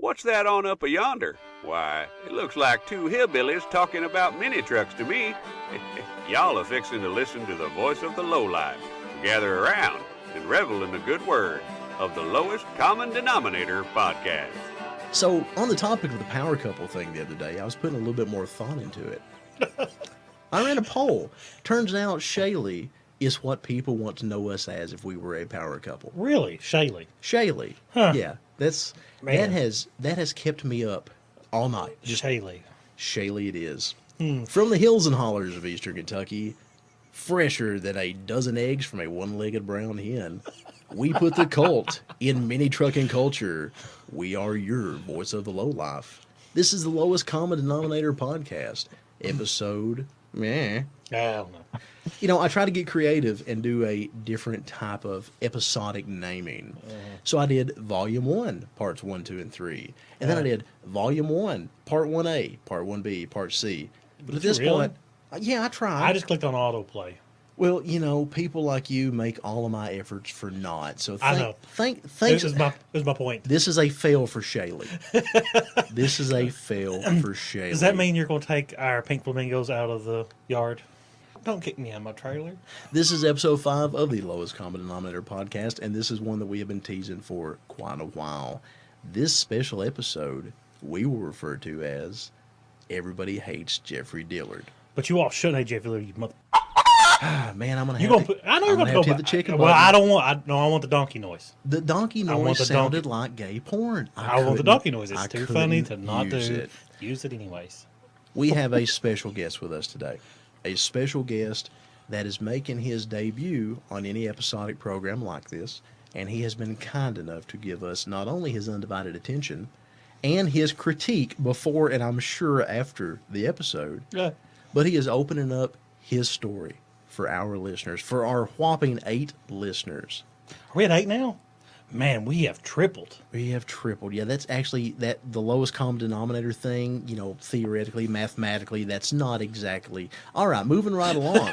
What's that on up yonder? Why, it looks like two hillbillies talking about mini-trucks to me. Y'all are fixing to listen to the voice of the lowlife. Gather around and revel in the good word of the Lowest Common Denominator podcast. So, on the topic of the power couple thing the other day, I was putting a little bit more thought into it. I ran a poll. Turns out Shaylee is what people want to know us as if we were a power couple. Really? Shaylee? Shaylee. Huh. Yeah. That has kept me up all night. Just Shaylee. Shaylee it is. From the hills and hollers of eastern Kentucky, fresher than a dozen eggs from a one-legged brown hen, we put the cult in mini-trucking culture. We are your voice of the lowlife. This is the Lowest Common Denominator podcast, episode meh. I don't know. You know, I try to get creative and do a different type of episodic naming. So I did Volume 1, Parts 1, 2, and 3. And then I did Volume 1, Part 1A, Part 1B, Part C. But at this point, yeah, I tried. I just clicked on autoplay. Well, you know, people like you make all of my efforts for naught. So I know. Thanks. This is my point. This is a fail for Shaylee. This is a fail for Shaylee. Does that mean you're going to take our pink flamingos out of the yard? Don't kick me out of my trailer. This is episode 5 of the Lowest Common Denominator podcast, and this is one that we have been teasing for quite a while. This special episode we will refer to as Everybody Hates Jeffrey Dillard. But you all should hate Jeffrey Dillard, you mother... Man, I'm gonna I know you're gonna have to hit the chicken Well, button. I want the donkey noise. The donkey noise sounded like gay porn. I want the donkey noise. It's too funny to not use it. Use it anyways. We have a special guest with us today. A special guest that is making his debut on any episodic program like this, and he has been kind enough to give us not only his undivided attention and his critique before and I'm sure after the episode, but he is opening up his story for our listeners, for our whopping 8 listeners. Are we at 8 now? Man, we have tripled. We have tripled. Yeah, that's actually the lowest common denominator thing, you know, theoretically, mathematically, that's not exactly. All right, moving right along.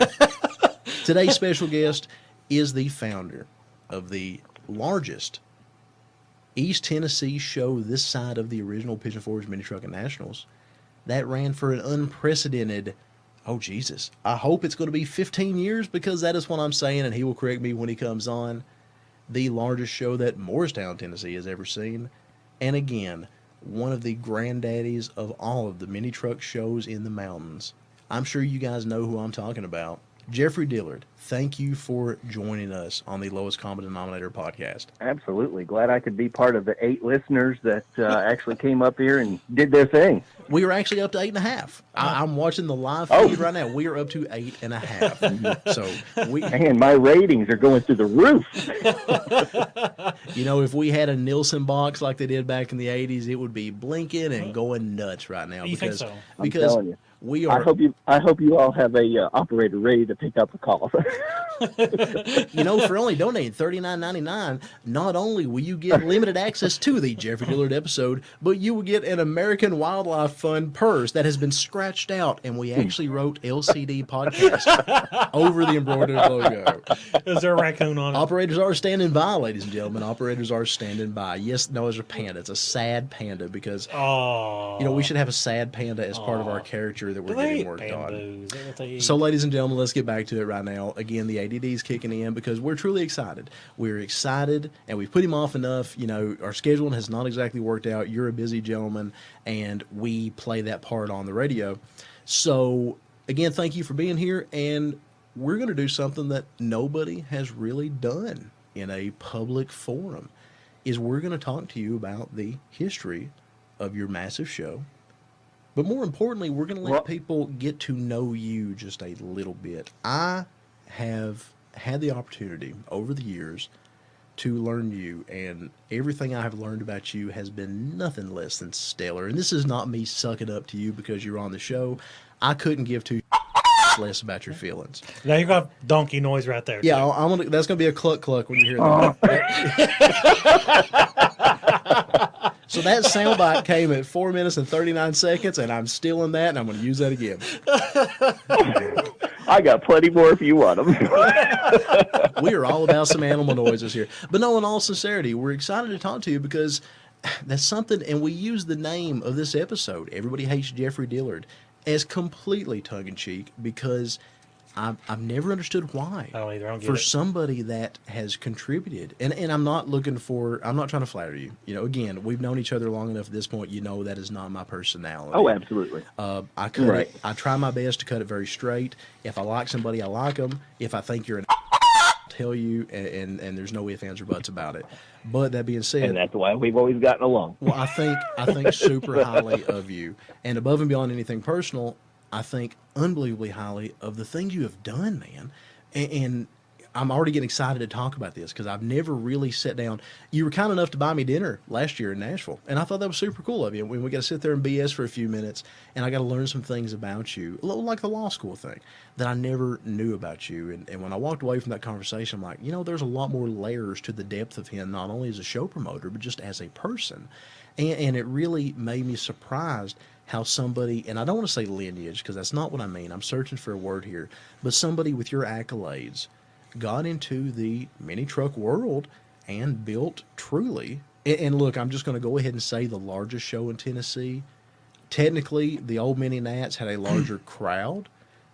Today's special guest is the founder of the largest East Tennessee show this side of the original Pigeon Forge Mini Trucking Nationals that ran for an unprecedented, oh Jesus, I hope it's going to be 15 years because that is what I'm saying, and he will correct me when he comes on. The largest show that Morristown, Tennessee has ever seen. And again, one of the granddaddies of all of the mini truck shows in the mountains. I'm sure you guys know who I'm talking about. Jeffrey Dillard, thank you for joining us on the Lowest Common Denominator podcast. Absolutely. Glad I could be part of the 8 listeners that actually came up here and did their thing. We are actually up to 8.5. I'm watching the live feed right now. We are up to 8.5. So and my ratings are going through the roof. You know, if we had a Nielsen box like they did back in the 80s, it would be blinking and going nuts right now. You think so? Because I'm telling you. We are. I hope you all have a operator ready to pick up a call. You know, for only donating $39.99, not only will you get limited access to the Jeffrey Dillard episode, but you will get an American Wildlife Fund purse that has been scratched out, and we actually wrote LCD podcast over the embroidered logo. Is there a raccoon on it? Operators are standing by, ladies and gentlemen. Operators are standing by. Yes, no, it's a panda. It's a sad panda because, you know, we should have a sad panda as part of our character that we're getting worked on. So, ladies and gentlemen, let's get back to it right now. Again, the ADD's kicking in because we're truly excited. We're excited, and we've put him off enough. You know, our scheduling has not exactly worked out. You're a busy gentleman, and we play that part on the radio. So, again, thank you for being here, and we're going to do something that nobody has really done in a public forum, is we're going to talk to you about the history of your massive show. But more importantly, we're going to let people get to know you just a little bit. I have had the opportunity over the years to learn you, and everything I have learned about you has been nothing less than stellar. And this is not me sucking up to you because you're on the show. I couldn't give two less about your feelings. Now you got donkey noise right there. Yeah, that's going to be a cluck cluck when you hear that. So that soundbite came at 4 minutes and 39 seconds, and I'm stealing that, and I'm going to use that again. I got plenty more if you want them. We are all about some animal noises here. But no, in all sincerity, we're excited to talk to you because that's something, and we use the name of this episode, Everybody Hates Jeffrey Dillard, as completely tongue-in-cheek because I've never understood why. I don't either. I don't get for it. somebody that has contributed, and I'm not trying to flatter you. Again, we've known each other long enough at this point. That is not my personality. Oh, absolutely. I cut it. I try my best to cut it very straight. If I like somebody, I like them. If I think you're an tell you, and there's no ifs, ands, or buts about it. But that being said, and that's why we've always gotten along. Well, I think super highly of you, and above and beyond anything personal, I think unbelievably highly of the things you have done, man. And I'm already getting excited to talk about this because I've never really sat down. You were kind enough to buy me dinner last year in Nashville, and I thought that was super cool of you. When we got to sit there and BS for a few minutes, and I got to learn some things about you, like the law school thing that I never knew about you. And when I walked away from that conversation, I'm like, there's a lot more layers to the depth of him, not only as a show promoter, but just as a person. And it really made me surprised how somebody, and I don't want to say lineage because that's not what I mean. I'm searching for a word here, but somebody with your accolades got into the mini truck world and built truly, and look, I'm just going to go ahead and say the largest show in Tennessee. Technically, the old Mini Nats had a larger crowd,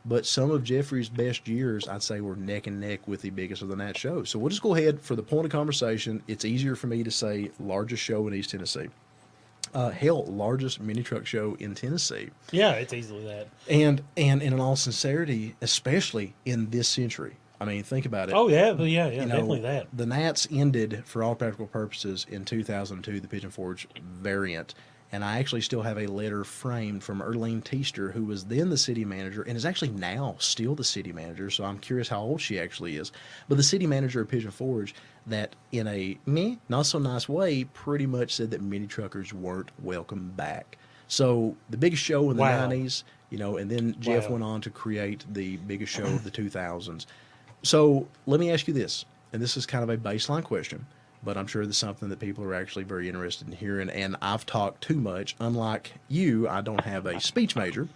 but some of Jeffrey's best years, I'd say, were neck and neck with the biggest of the Nat shows. So we'll just go ahead for the point of conversation. It's easier for me to say largest show in East Tennessee. Largest mini truck show in Tennessee. Yeah, it's easily that. And in all sincerity, especially in this century. I mean, think about it. Oh, yeah, definitely that. The Nats ended, for all practical purposes, in 2002, the Pigeon Forge variant. And I actually still have a letter framed from Erlene Teester, who was then the city manager and is actually now still the city manager. So I'm curious how old she actually is. But the city manager of Pigeon Forge, that in a not so nice way, pretty much said that mini truckers weren't welcome back. So the biggest show in the 90s, and then Jeff went on to create the biggest show of the 2000s. So let me ask you this, and this is kind of a baseline question, but I'm sure that's something that people are actually very interested in hearing, and I've talked too much. Unlike you, I don't have a speech major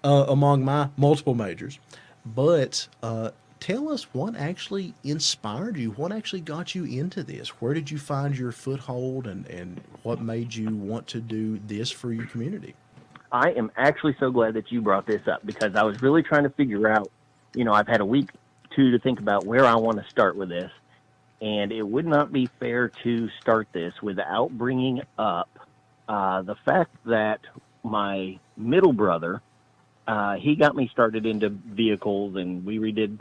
among my multiple majors. But tell us what actually inspired you, what actually got you into this? Where did you find your foothold, and what made you want to do this for your community? I am actually so glad that you brought this up because I was really trying to figure out, I've had a week to think about where I want to start with this, and it would not be fair to start this without bringing up the fact that my middle brother, he got me started into vehicles, and we redid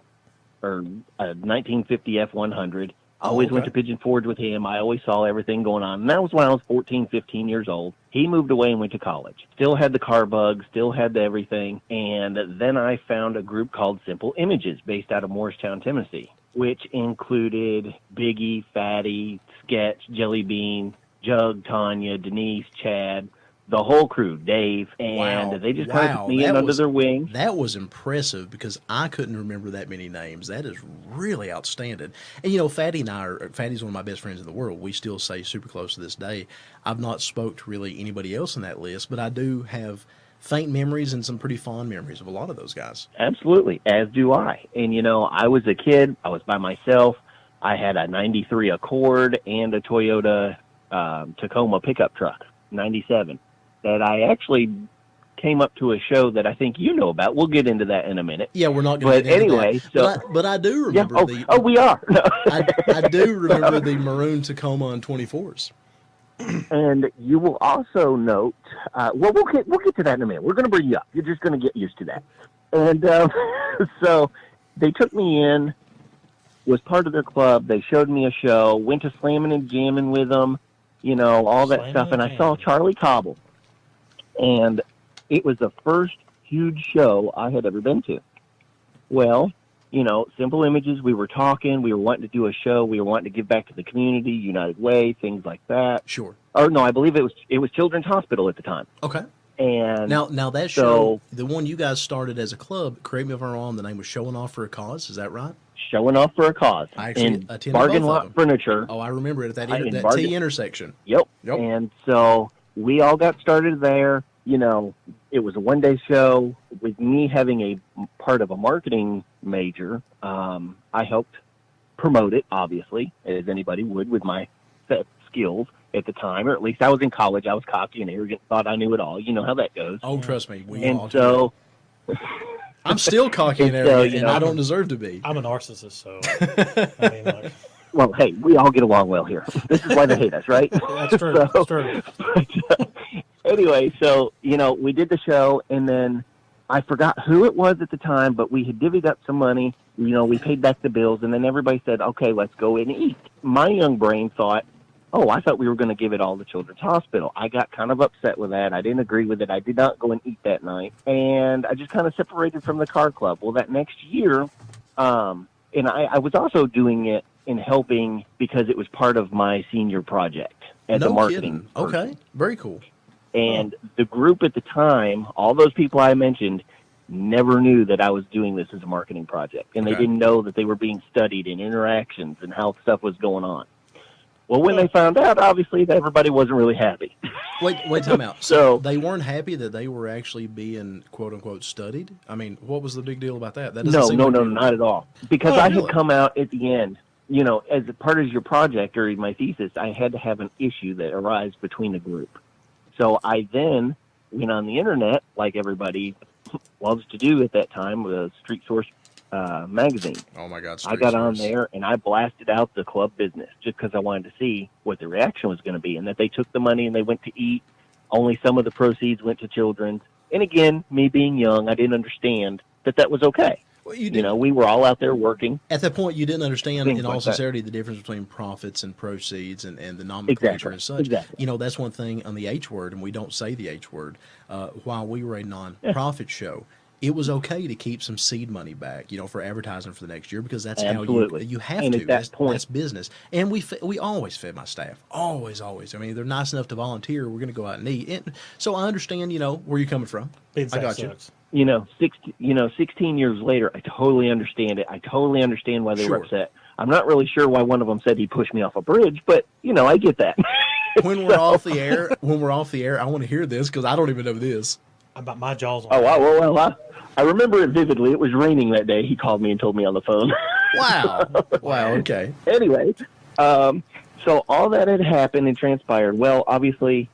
a 1950 F-100. I always went to Pigeon Forge with him. I always saw everything going on. And that was when I was 14, 15 years old. He moved away and went to college. Still had the car bug, still had the everything. And then I found a group called Simple Images based out of Morristown, Tennessee, which included Biggie, Fatty, Sketch, Jelly Bean, Jug, Tanya, Denise, Chad, the whole crew, Dave, and they just kind of took me in under their wing. That was impressive because I couldn't remember that many names. That is really outstanding. And Fatty's one of my best friends in the world. We still stay super close to this day. I've not spoke to really anybody else on that list, but I do have faint memories and some pretty fond memories of a lot of those guys. Absolutely, as do I. And I was a kid. I was by myself. I had a 93 Accord and a Toyota Tacoma pickup truck, 97. That I actually came up to a show that I think you know about. We'll get into that in a minute. Yeah, we're not going to get into that. So, but I do remember we are. I do remember the maroon Tacoma on 24s. And you will also note, we'll get to that in a minute. We're going to bring you up. You're just going to get used to that. And so they took me in, was part of their club. They showed me a show, went to slamming and jamming with them, all that stuff. And I saw Charlie Cobble. And it was the first huge show I had ever been to. Well, Simple Images, we were talking, we were wanting to do a show, we were wanting to give back to the community, United Way, things like that. Sure. Or no, I believe it was Children's Hospital at the time. Okay. And now that show, the one you guys started as a club, correct me if I'm wrong, the name was Showing Off for a Cause, is that right? Showing Off for a Cause. I actually attended Bargain both Lot of them. Furniture. Oh, I remember it at that T intersection. Yep. And so we all got started there. It was a one-day show with me having a part of a marketing major. I helped promote it, obviously, as anybody would with my set skills. at the time, or at least I was in college. I was cocky and arrogant, thought I knew it all. You know how that goes. Oh, trust me, we And all so, do. I'm still cocky and And so, arrogant, you and know, I don't deserve to be. I'm a narcissist, so I mean, like, well, hey, we all get along well here. This is why they hate us, right? that's true. That's true. Anyway, so, you know, we did the show, and then I forgot who it was at the time, but we had divvied up some money. You know, we paid back the bills, and then everybody said, okay, let's go in and eat. My young brain thought, oh, I thought we were going to give it all to Children's Hospital. I got kind of upset with that. I didn't agree with it. I did not go and eat that night, and I just kind of separated from the car club. Well, that next year, and I was also doing it and helping because it was part of my senior project as a marketing person. Okay, very cool. And the group at the time, all those people I mentioned, never knew that I was doing this as a marketing project. And they didn't know that they were being studied in interactions and how stuff was going on. Well, when they found out, obviously, everybody wasn't really happy. Wait, time out. So they weren't happy that they were actually being, quote unquote, studied? I mean, what was the big deal about that? No, not at all. Because I had come out at the end, you know, as a part of your project or my thesis, I had to have an issue that arose between the group. So I then went on the internet, like everybody loves to do at that time, with Street Source magazine. Oh my God! I got on there and I blasted out the club business just because I wanted to see what the reaction was going to be, and that they took the money and they went to eat. Only some of the proceeds went to children's. And again, me being young, I didn't understand that was okay. Well, you know, we were all out there working. At that point, you didn't understand, in all like sincerity, the difference between profits and proceeds and the nomenclature and such. Exactly. You know, that's one thing on the H word, and we don't say the H word. While we were a non-profit show, it was okay to keep some seed money back, you know, for advertising for the next year, because that's how you have and to. At that point, that's business. And we always fed my staff. Always. I mean, they're nice enough to volunteer. We're going to go out and eat. And so I understand, you know, where you're coming from. I got you. You know, 16 years later, I totally understand it. I totally understand why they were upset. I'm not really sure why one of them said he pushed me off a bridge, but, you know, I get that. When we're off the air, I want to hear this because I don't even know this. About my jaws on. Oh, wow. Well, I remember it vividly. It was raining that day. He called me and told me on the phone. Wow. Wow, okay. Anyway, so all that had happened and transpired. Well, obviously,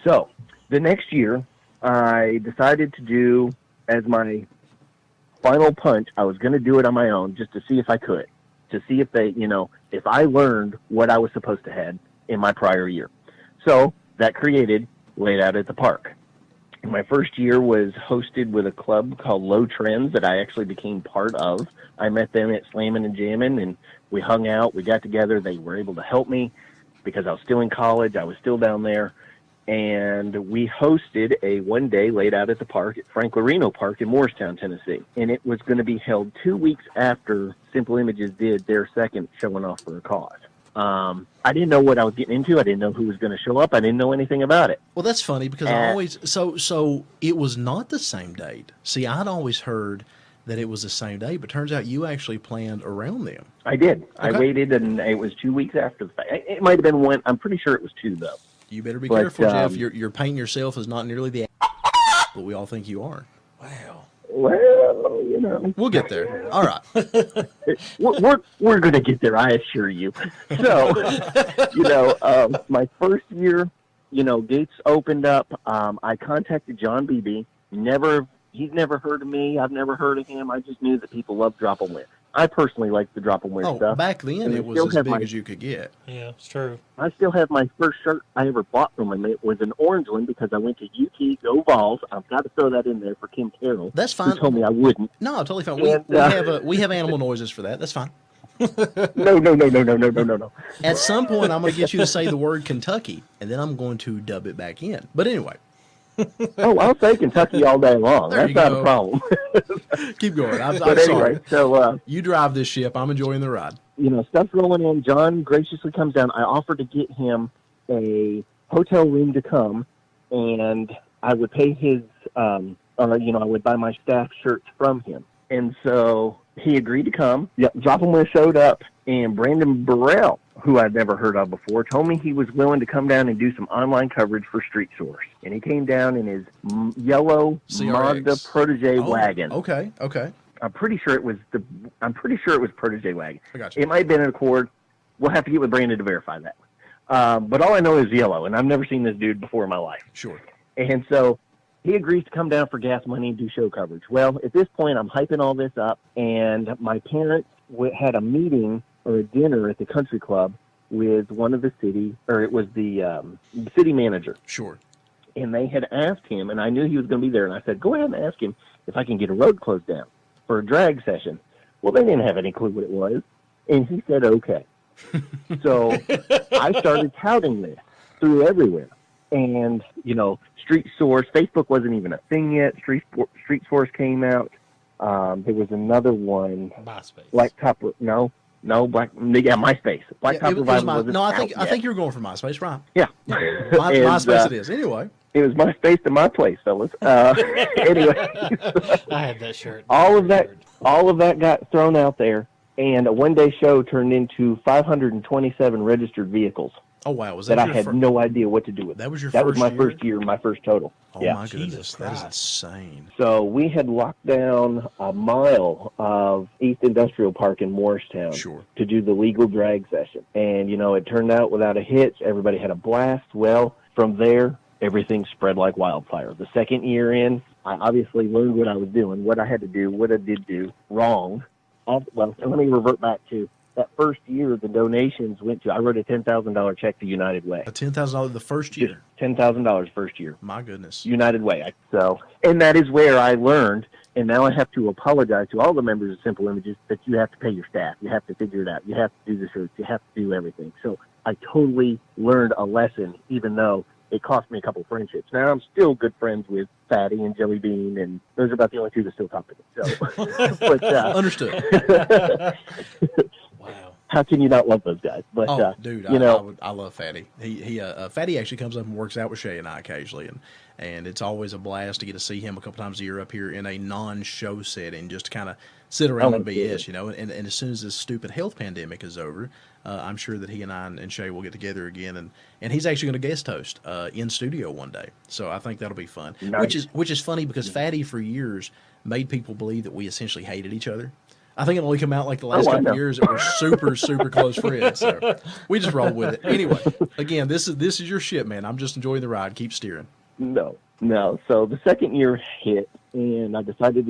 so the next year, I decided to do, as my final punch, I was going to do it on my own just to see if I could, to see if they, you know, if I learned what I was supposed to have in my prior year. So that created Laid Out at the Park. My first year was hosted with a club called Low Trends that I actually became part of. I met them at Slammin' and Jammin', and we hung out. We got together. They were able to help me because I was still in college. I was still down there. And we hosted a one-day Laid Out at the Park at Frank Lorino Park in Morristown, Tennessee. And it was going to be held 2 weeks after Simple Images did their second Showing Off for a Cause. I didn't know what I was getting into. I didn't know who was going to show up. I didn't know anything about it. Well, that's funny because I always so it was not the same date. See, I'd always heard that it was the same day, but turns out you actually planned around them. I did. Okay. I waited, and it was 2 weeks after the fact. It might have been one. I'm pretty sure it was two, though. You better be careful, Jeff. You're painting yourself as not nearly the but we all think you are. Wow. Well, you know. We'll get there. All right. we're going to get there, I assure you. So, you know, my first year, you know, gates opened up. I contacted John Beebe. He's never heard of me. I've never heard of him. I just knew that people love Drop 'em Win. I personally like the Drop 'em Win stuff. Back then it was as big as you could get. Yeah, it's true. I still have my first shirt I ever bought from him. It was an orange one because I went to UT, Go Vols. I've got to throw that in there for Kim Carroll. That's fine. Who told me I wouldn't. No, totally fine. We have animal noises for that. That's fine. No. At some point, I'm going to get you to say the word Kentucky, and then I'm going to dub it back in. But anyway. Oh, I'll say Kentucky all day long. That's not a problem. Keep going. I'm anyway, sorry. So you drive this ship. I'm enjoying the ride. You know, stuff's rolling in. John graciously comes down. I offered to get him a hotel room to come, and I would pay his, I would buy my staff shirts from him. And so he agreed to come. Yep, Drop 'em Win showed up, and Brandon Burrell, who I'd never heard of before, told me he was willing to come down and do some online coverage for Street Source. And he came down in his yellow CRX. Mazda Protege wagon. Okay. I'm pretty sure it was Protege wagon. I got you. It might have been an Accord. We'll have to get with Brandon to verify that. But all I know is yellow, and I've never seen this dude before in my life. Sure. And so he agrees to come down for gas money and do show coverage. Well, at this point, I'm hyping all this up, and my parents had a meeting or a dinner at the country club with one of the it was the city manager. Sure. And they had asked him, and I knew he was going to be there, and I said, go ahead and ask him if I can get a road closed down for a drag session. Well, they didn't have any clue what it was, and he said, okay. So I started touting this through everywhere. And, Street Source, Facebook wasn't even a thing yet. Street Source came out. There was another one. MySpace. MySpace. Blacktop Revival wasn't No, out I think you were going for MySpace, right? Yeah. MySpace it is. Anyway. It was my space to my place, fellas. Anyway. I had that shirt. All of that got thrown out there, and a one-day show turned into 527 registered vehicles. Oh, wow. Was that I had no idea what to do with. That was your That first was my year? first year, my first total. Oh, yeah. my goodness. That is insane. So we had locked down a mile of East Industrial Park in Morristown to do the legal drag session. And, it turned out without a hitch. Everybody had a blast. Well, from there, everything spread like wildfire. The second year in, I obviously learned what I was doing, what I had to do, what I did do wrong. Well, let me revert back to that first year. The donations went to, I wrote a $10,000 check to United Way. A $10,000 the first year? $10,000 first year. My goodness. United Way. And that is where I learned, and now I have to apologize to all the members of Simple Images that you have to pay your staff. You have to figure it out. You have to do the shirts. You have to do everything. So I totally learned a lesson, even though it cost me a couple friendships. Now I'm still good friends with Fatty and Jelly Bean, and those are about the only two that still talk to me. So, but, understood. Wow. How can you not love those guys? But dude, I love Fatty. He Fatty actually comes up and works out with Shay and I occasionally, and it's always a blast to get to see him a couple times a year up here in a non-show setting, just to kind of sit around and BS, And as soon as this stupid health pandemic is over, I'm sure that he and I and Shay will get together again, and he's actually going to guest host in studio one day. So I think that'll be fun. Nice. Which is funny because Fatty for years made people believe that we essentially hated each other. I think it only come out like the last couple of years that we're super, super close friends. So we just roll with it. Anyway, again, this is your shit, man. I'm just enjoying the ride. Keep steering. No. So the second year hit, and I decided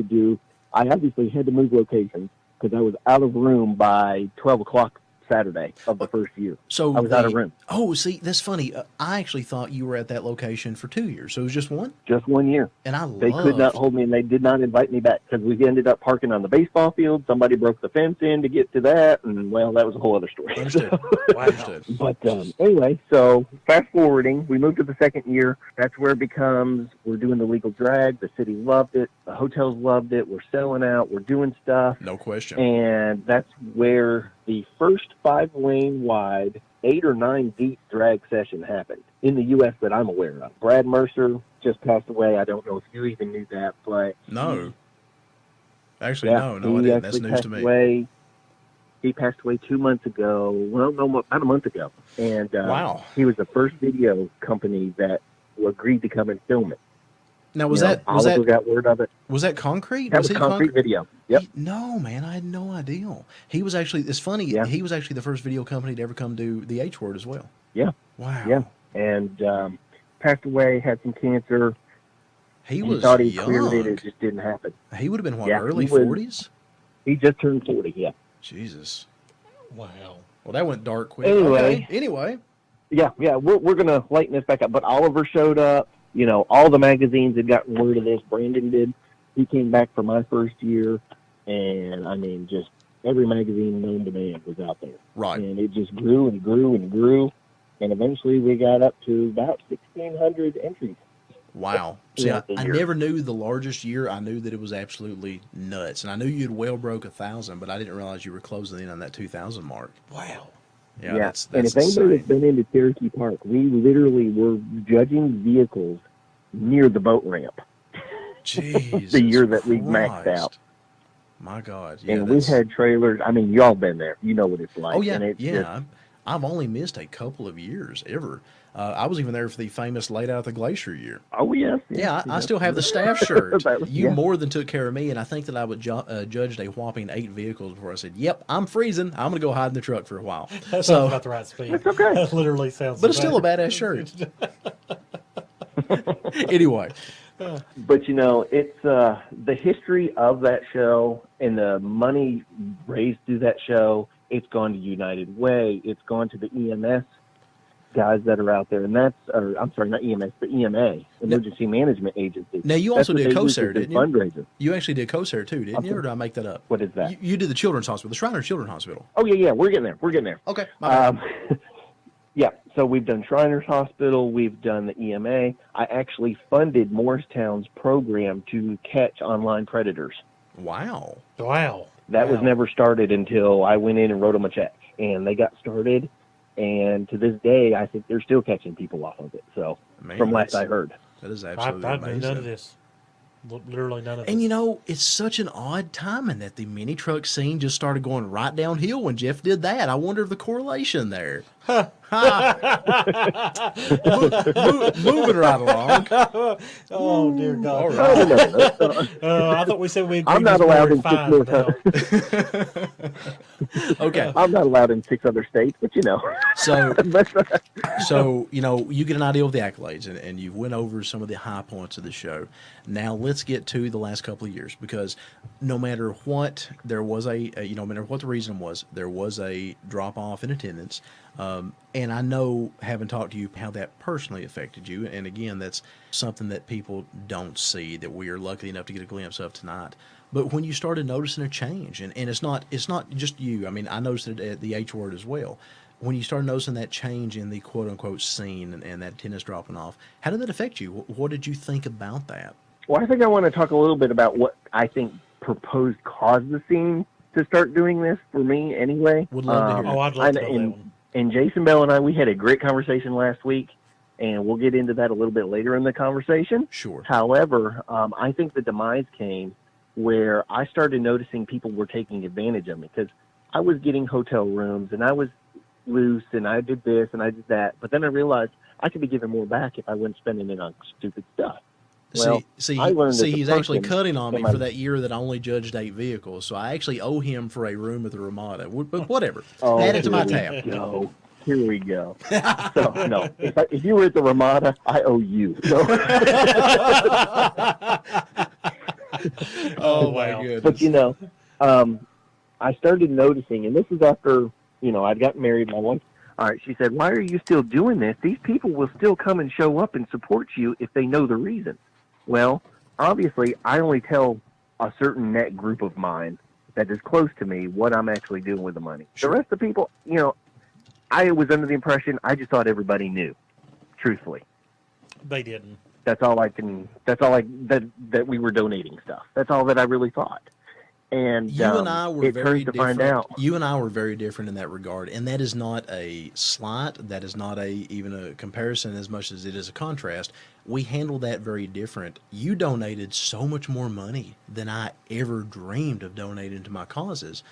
I obviously had to move locations because I was out of room by 12 o'clock Saturday of the first year. So I was out of room. Oh, see, that's funny. I actually thought you were at that location for 2 years. So it was just one? Just 1 year. And They could not hold me, and they did not invite me back because we ended up parking on the baseball field. Somebody broke the fence in to get to that, and, well, that was a whole other story. Understood. Understood. But anyway, so fast forwarding, we moved to the second year. That's where it becomes, we're doing the legal drag. The city loved it. The hotels loved it. We're selling out. We're doing stuff. No question. And that's where the first 5-lane wide, 8 or 9 deep drag session happened in the U.S. that I'm aware of. Brad Mercer just passed away. I don't know if you even knew that, but no. Actually, no, I didn't. That's news to me. He passed away 2 months ago. Well, no, about a month ago. And wow, he was the first video company that agreed to come and film it. Now, Oliver got word of it. Was that Concrete? That was Concrete Video. Yep. No, man, I had no idea. He was actually, it's funny, he was actually the first video company to ever come do the H Word as well. Yeah. Wow. Yeah. And passed away, had some cancer. He thought he young. cleared it. It just didn't happen. He would have been, early 40s? He just turned 40, yeah. Jesus. Wow. Well, that went dark quick. Anyway. Yeah, we're going to lighten this back up. But Oliver showed up. All the magazines had gotten word of this. Brandon did. He came back for my first year. And, just every magazine known to man was out there. Right. And it just grew and grew and grew. And eventually we got up to about 1,600 entries. Wow. See, I never knew the largest year. I knew that it was absolutely nuts. And I knew you'd well broke 1,000, but I didn't realize you were closing in on that 2,000 mark. Wow. Yeah. That's and if anybody has been into Cherokee Park, we literally were judging vehicles near the boat ramp. Jesus the year that we Christ. maxed out. My God. Yeah, and we had trailers. I mean, y'all been there. You know what it's like. Oh, yeah. And it's yeah. I've only missed a couple of years ever. I was even there for the famous Laid Out the Glacier year. Oh, yes. Yeah, I still have the staff shirt. You Yeah. more than took care of me, and I think that I would judged a whopping 8 vehicles before I said, "Yep, I'm freezing. I'm going to go hide in the truck for a while." That sounds about the right speed. That's okay. That literally sounds. But it's still a badass shirt. Anyway, But, you know, it's the history of that show and the money raised through that show. It's gone to United Way. It's gone to the EMS guys that are out there. And I'm sorry, not EMS, but EMA, Emergency Management Agency. now you also did COSAIR, didn't you? Fundraiser. You actually did COSAIR too, didn't you? Or did I make that up? What is that? You did the Children's Hospital, the Shriner Children's Hospital. Oh, yeah, we're getting there. Okay, my bad. Yeah, so we've done Shriners Hospital, we've done the EMA. I actually funded Morristown's program to catch online predators. Wow. That was never started until I went in and wrote them a check. And they got started, and to this day, I think they're still catching people off of it. So, Man, from last I heard. That is absolutely I've amazing. done none of this. Literally none of this. And you know, it's such an odd timing that the mini truck scene just started going right downhill when Jeff did that. I wonder if the correlation there. Moving right along. Oh, dear God. All right. I thought we said we agreed I'm not with allowed in Maury 6 5 more now. Okay. I'm not allowed in 6 other states, but you know. So, you know, you get an idea of the accolades, and you went over some of the high points of the show. Now let's get to the last couple of years, because no matter what, there was no matter what the reason was, there was a drop off in attendance. And I know, having talked to you, how that personally affected you. And again, that's something that people don't see, that we are lucky enough to get a glimpse of tonight. But when you started noticing a change, and it's not just you. I mean, I noticed it at the H word as well. When you started noticing that change in the quote-unquote scene and that attendance dropping off, how did that affect you? What did you think about that? Well, I think I want to talk a little bit about what I think proposed caused the scene to start doing this for me anyway. Would love to hear it. Oh, I'd love to know that one. And Jason Bell and I, we had a great conversation last week, and we'll get into that a little bit later in the conversation. Sure. However, I think the demise came where I started noticing people were taking advantage of me, because I was getting hotel rooms, and I was loose, and I did this, and I did that. But then I realized I could be giving more back if I wasn't spending it on stupid stuff. Well, he's actually cutting on me for that year that I only judged 8 vehicles. So I actually owe him for a room at the Ramada. But whatever. Add it to my tab. Here we go. So, no, if you were at the Ramada, I owe you. So. Oh, my goodness. But, you know, I started noticing, and this is after, you know, I'd gotten married. My wife, all right, she said, "Why are you still doing this? These people will still come and show up and support you if they know the reason." Well, obviously, I only tell a certain net group of mine that is close to me what I'm actually doing with the money. Sure. The rest of the people, you know, I was under the impression I just thought everybody knew, truthfully. They didn't. That we were donating stuff. That's all that I really thought. And you and I were very different. Find out. You and I were very different in that regard, and that is not a slight. That is not even a comparison as much as it is a contrast. We handled that very different. You donated so much more money than I ever dreamed of donating to my causes,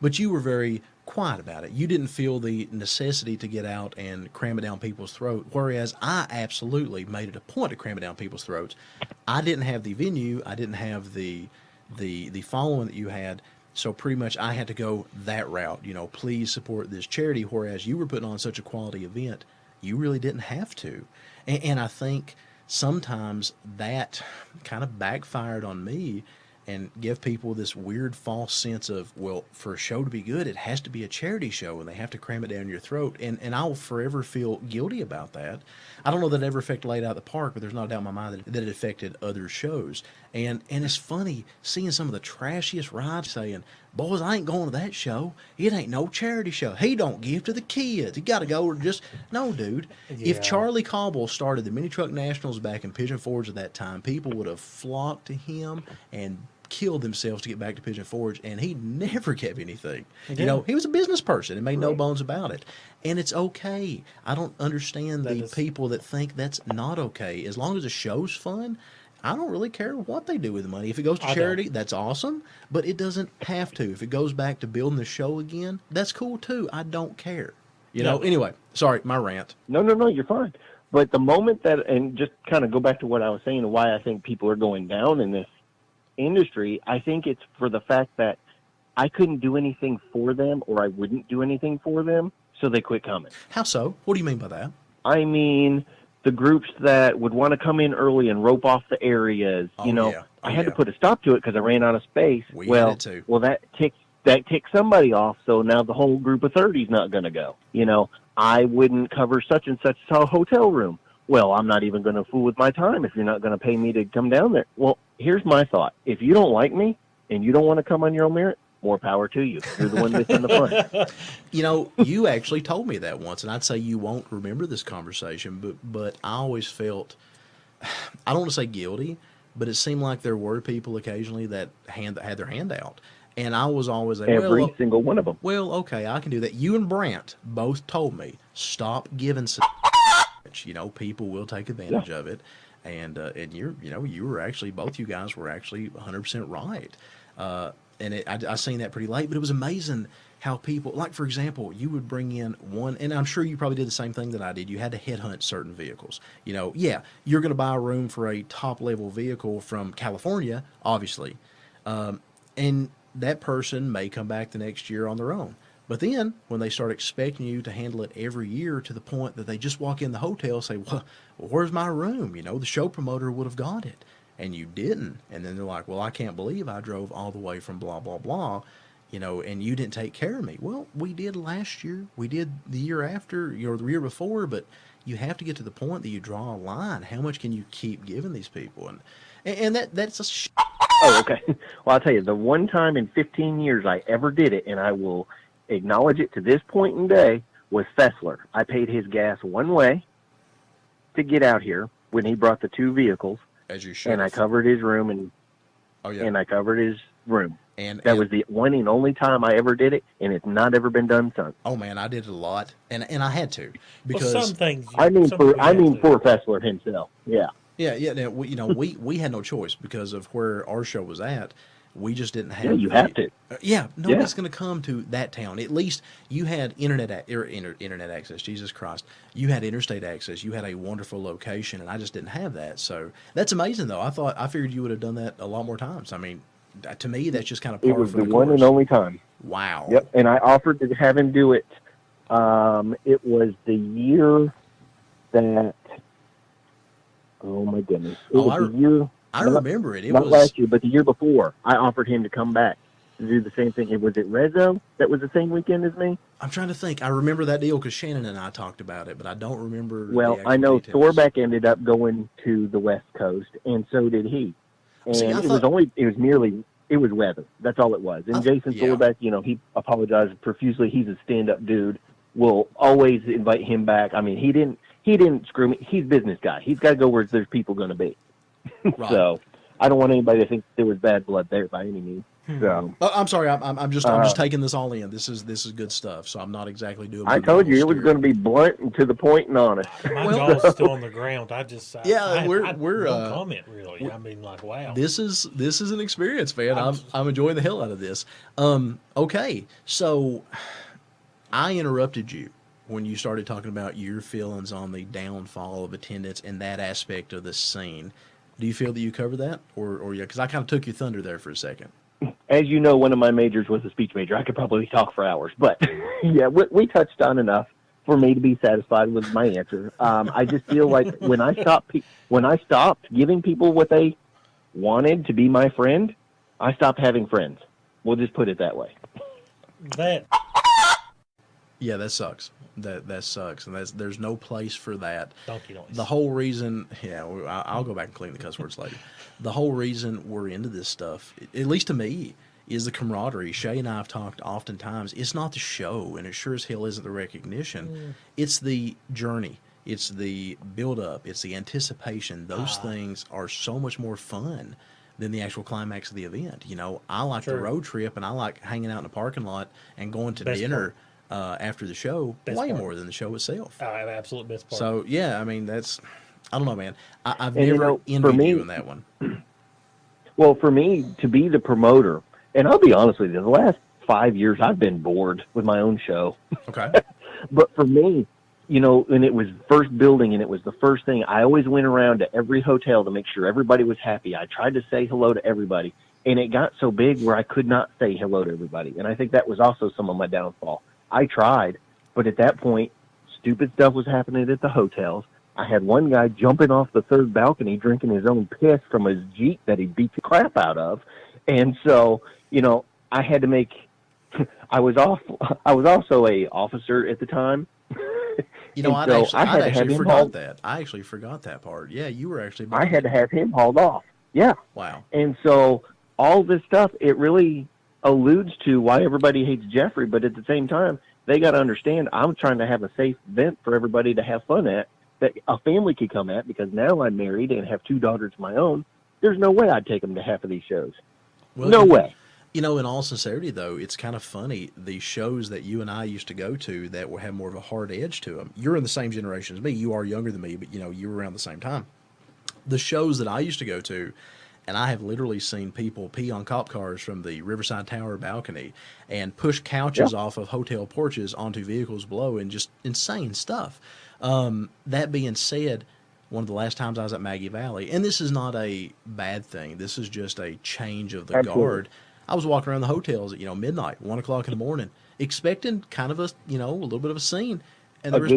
but you were very quiet about it. You didn't feel the necessity to get out and cram it down people's throat, whereas I absolutely made it a point to cram it down people's throats. I didn't have the venue. I didn't have the following that you had, so pretty much I had to go that route. You know, please support this charity, whereas you were putting on such a quality event, you really didn't have to. And I think sometimes that kind of backfired on me and give people this weird false sense of, well, for a show to be good, it has to be a charity show, and they have to cram it down your throat. And I'll forever feel guilty about that. I don't know that it ever affected Laid Out the Park, but there's no doubt in my mind that it affected other shows. And it's funny seeing some of the trashiest rides saying, "Boys, I ain't going to that show. It ain't no charity show. He don't give to the kids. You got to go just..." No, dude. Yeah. If Charlie Cobble started the Mini Truck Nationals back in Pigeon Forge at that time, people would have flocked to him and killed themselves to get back to Pigeon Forge, and he never kept anything. Yeah. You know, he was a business person and made no bones about it. And it's okay. I don't understand the people that think that's not okay. As long as the show's fun, I don't really care what they do with the money. If it goes to charity, that's awesome, but it doesn't have to. If it goes back to building the show again, that's cool too. I don't care. You know, anyway, sorry, my rant. No, you're fine. But the moment that, and just kind of go back to what I was saying and why I think people are going down in this industry, I think it's for the fact that I couldn't do anything for them, or I wouldn't do anything for them, so they quit coming. How so? What do you mean by that? I mean, the groups that would want to come in early and rope off the areas, I had to put a stop to it because I ran out of space. We had it too. Well, that ticks somebody off, so now the whole group of 30 is not going to go. I wouldn't cover such and such a hotel room. Well, I'm not even going to fool with my time if you're not going to pay me to come down there. Well, here's my thought. If you don't like me and you don't want to come on your own merit, more power to you. You're the one missing the fun. You actually told me that once, and I'd say you won't remember this conversation, but I always felt, I don't want to say guilty, but it seemed like there were people occasionally that had their hand out. And I was always like, every single one of them. Well, okay, I can do that. You and Brant both told me, stop giving people will take advantage of it. And you were actually, both you guys were actually 100% right. And I seen that pretty late, but it was amazing how people, like, for example, you would bring in one, and I'm sure you probably did the same thing that I did. You had to headhunt certain vehicles. You're going to buy a room for a top-level vehicle from California, obviously, and that person may come back the next year on their own. But then, when they start expecting you to handle it every year to the point that they just walk in the hotel and say, well, where's my room? The show promoter would have got it. And you didn't. And then they're like, well, I can't believe I drove all the way from blah, blah, blah, and you didn't take care of me. Well, we did last year. We did the year after, the year before, but you have to get to the point that you draw a line. How much can you keep giving these people? And that's a Oh, okay. Well, I'll tell you, the one time in 15 years I ever did it, and I will acknowledge it to this point in day, was Fessler. I paid his gas one way to get out here when he brought the two vehicles. As you should. And I covered his room, and I covered his room. And that was the one and only time I ever did it, and it's not ever been done since. Oh man, I did it a lot, and I had to, because some things. For Fessler himself. Yeah. Yeah. Now, we had no choice because of where our show was at. We just didn't have. Yeah, you have to. Nobody's going to come to that town. At least you had internet access. Jesus Christ, you had interstate access. You had a wonderful location, and I just didn't have that. So that's amazing, though. I figured you would have done that a lot more times. I mean, to me, that's just kind of par for the course. It was the one and only time. Wow. Yep, and I offered to have him do it. It was the year that. Oh my goodness! It was the year. I remember it. It not was last year, but the year before. I offered him to come back to do the same thing. Was it Rezo that was the same weekend as me? I'm trying to think. I remember that deal because Shannon and I talked about it, but I don't remember. Well, I know Thorbeck ended up going to the West Coast, and so did he. And it was weather. That's all it was. And Jason Thorbeck, he apologized profusely. He's a stand-up dude. We'll always invite him back. I mean, he didn't screw me. He's a business guy. He's got to go where there's people going to be. Right. So I don't want anybody to think there was bad blood there by any means. So I'm sorry. I'm just taking this all in. This is good stuff. So I'm not exactly doing. I told you it was going to be blunt and to the point and honest. My jaw's still on the ground. We're no comment really. I mean, like, wow. This is an experience, man. I'm enjoying the hell out of this. Okay, so I interrupted you when you started talking about your feelings on the downfall of attendance and that aspect of the scene. Do you feel that you covered that? Or because I kind of took your thunder there for a second. As you know, one of my majors was a speech major. I could probably talk for hours. But, yeah, we touched on enough for me to be satisfied with my answer. I just feel like when I stopped giving people what they wanted to be my friend, I stopped having friends. We'll just put it that way. Yeah, that sucks. That sucks, and there's no place for that. Donkey noise. The whole reason, I'll go back and clean the cuss words later. The whole reason we're into this stuff, at least to me, is the camaraderie. Shay and I have talked oftentimes. It's not the show, and it sure as hell isn't the recognition. It's the journey. It's the build-up. It's the anticipation. Those things are so much more fun than the actual climax of the event. I like the road trip, and I like hanging out in the parking lot and going to dinner. After the show, more than the show itself. Absolute best part. So, yeah, I mean, I don't know, man. I've never envied you in that one. Well, for me, to be the promoter, and I'll be honest with you, the last 5 years I've been bored with my own show. Okay. But for me, and it was first building, and it was the first thing. I always went around to every hotel to make sure everybody was happy. I tried to say hello to everybody, and it got so big where I could not say hello to everybody. And I think that was also some of my downfall. I tried, but at that point, stupid stuff was happening at the hotels. I had one guy jumping off the third balcony, drinking his own piss from his Jeep that he beat the crap out of. And so, I had to make, I was also a officer at the time. I actually forgot that. I actually forgot that part. Yeah, you were actually. I had to have him hauled off. Yeah. Wow. And so all this stuff, it really alludes to why everybody hates Jeffrey, but at the same time, they got to understand I'm trying to have a safe event for everybody to have fun at, that a family could come at, because now I'm married and have 2 daughters of my own. There's no way I'd take them to half of these shows. Well, no way. In all sincerity, though, it's kind of funny. The shows that you and I used to go to that will have more of a hard edge to them. You're in the same generation as me. You are younger than me, but, you were around the same time. The shows that I used to go to, and I have literally seen people pee on cop cars from the Riverside Tower balcony and push couches off of hotel porches onto vehicles below, and just insane stuff. That being said, one of the last times I was at Maggie Valley, and this is not a bad thing. This is just a change of the guard. I was walking around the hotels at, midnight, 1 o'clock in the morning, expecting kind of a little bit of a scene. And there was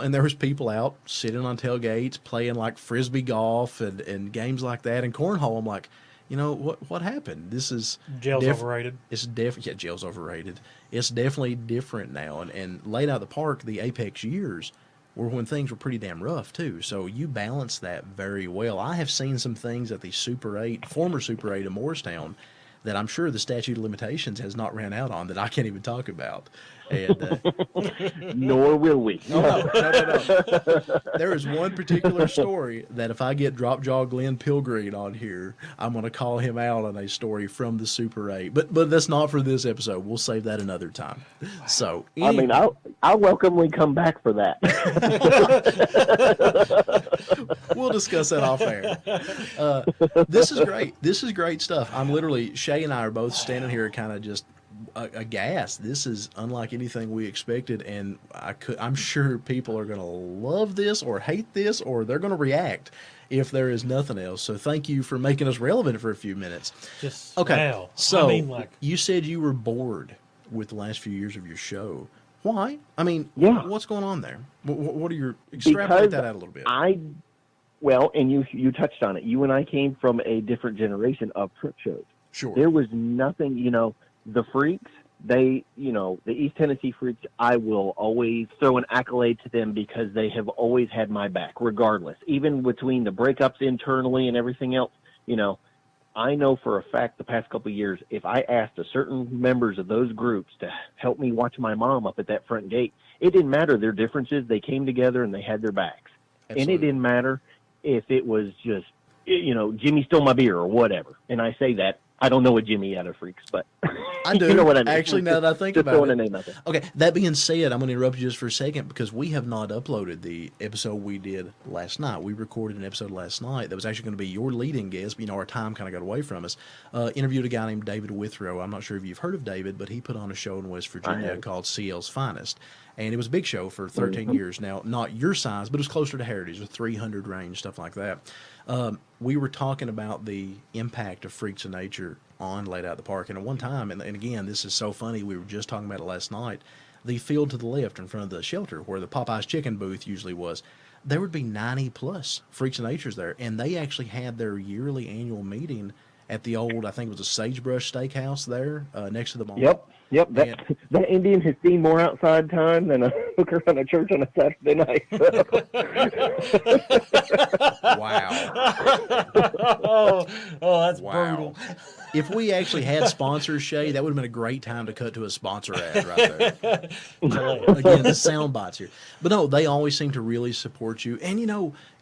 and there was people out sitting on tailgates, playing like frisbee golf and games like that, and cornhole. I'm like, what happened? This is jail's overrated. It's jail's overrated. It's definitely different now. And laid out the park, the Apex years were when things were pretty damn rough too. So you balance that very well. I have seen some things at the former Super 8 of Morristown, that I'm sure the statute of limitations has not ran out on, that I can't even talk about. And nor will we. No. There is one particular story that if I get Drop Jaw Glenn Pilgreen on here, I'm going to call him out on a story from the Super 8. But that's not for this episode. We'll save that another time. So anyway. I'll welcomely come back for that. We'll discuss that off air. This is great. This is great stuff. I'm literally, Shay and I are both standing here kind of just aghast. This is unlike anything we expected, and I'm sure people are going to love this or hate this, or they're going to react if there is nothing else. So thank you for making us relevant for a few minutes. Okay. Wow. So you said you were bored with the last few years of your show. Why? I mean, what's going on there? What are your extrapolate that out a little bit? And you touched on it. You and I came from a different generation of trip shows. Sure. There was nothing, the Freaks, the East Tennessee Freaks, I will always throw an accolade to them because they have always had my back, regardless. Even between the breakups internally and everything else, I know for a fact the past couple of years, if I asked a certain members of those groups to help me watch my mom up at that front gate, it didn't matter their differences. They came together and they had their backs. Absolutely. And it didn't matter if it was just, Jimmy stole my beer or whatever. And I say that. I don't know a Jimmy out of Freaks, but I do. You know what I mean. Actually, now that I think about it. Okay, that being said, I'm going to interrupt you just for a second because we have not uploaded the episode we did last night. We recorded an episode last night that was actually going to be your leading guest. Our time kind of got away from us. Interviewed a guy named David Withrow. I'm not sure if you've heard of David, but he put on a show in West Virginia called CL's Finest. And it was a big show for 13 years. Now, not your size, but it was closer to Heritage, with 300 range, stuff like that. We were talking about the impact of Freaks of Nature on Laid Out the Park. And at one time, and again, this is so funny, we were just talking about it last night, the field to the left in front of the shelter where the Popeye's chicken booth usually was, there would be 90-plus Freaks of Natures there. And they actually had their yearly annual meeting at the old, I think it was a Sagebrush Steakhouse there next to the mall. Yep, that Indian has seen more outside time than a hooker on a church on a Saturday night. So. Wow. That's brutal. If we actually had sponsors, Shay, that would have been a great time to cut to a sponsor ad right there. Again, the sound bites here. But no, they always seem to really support you. And,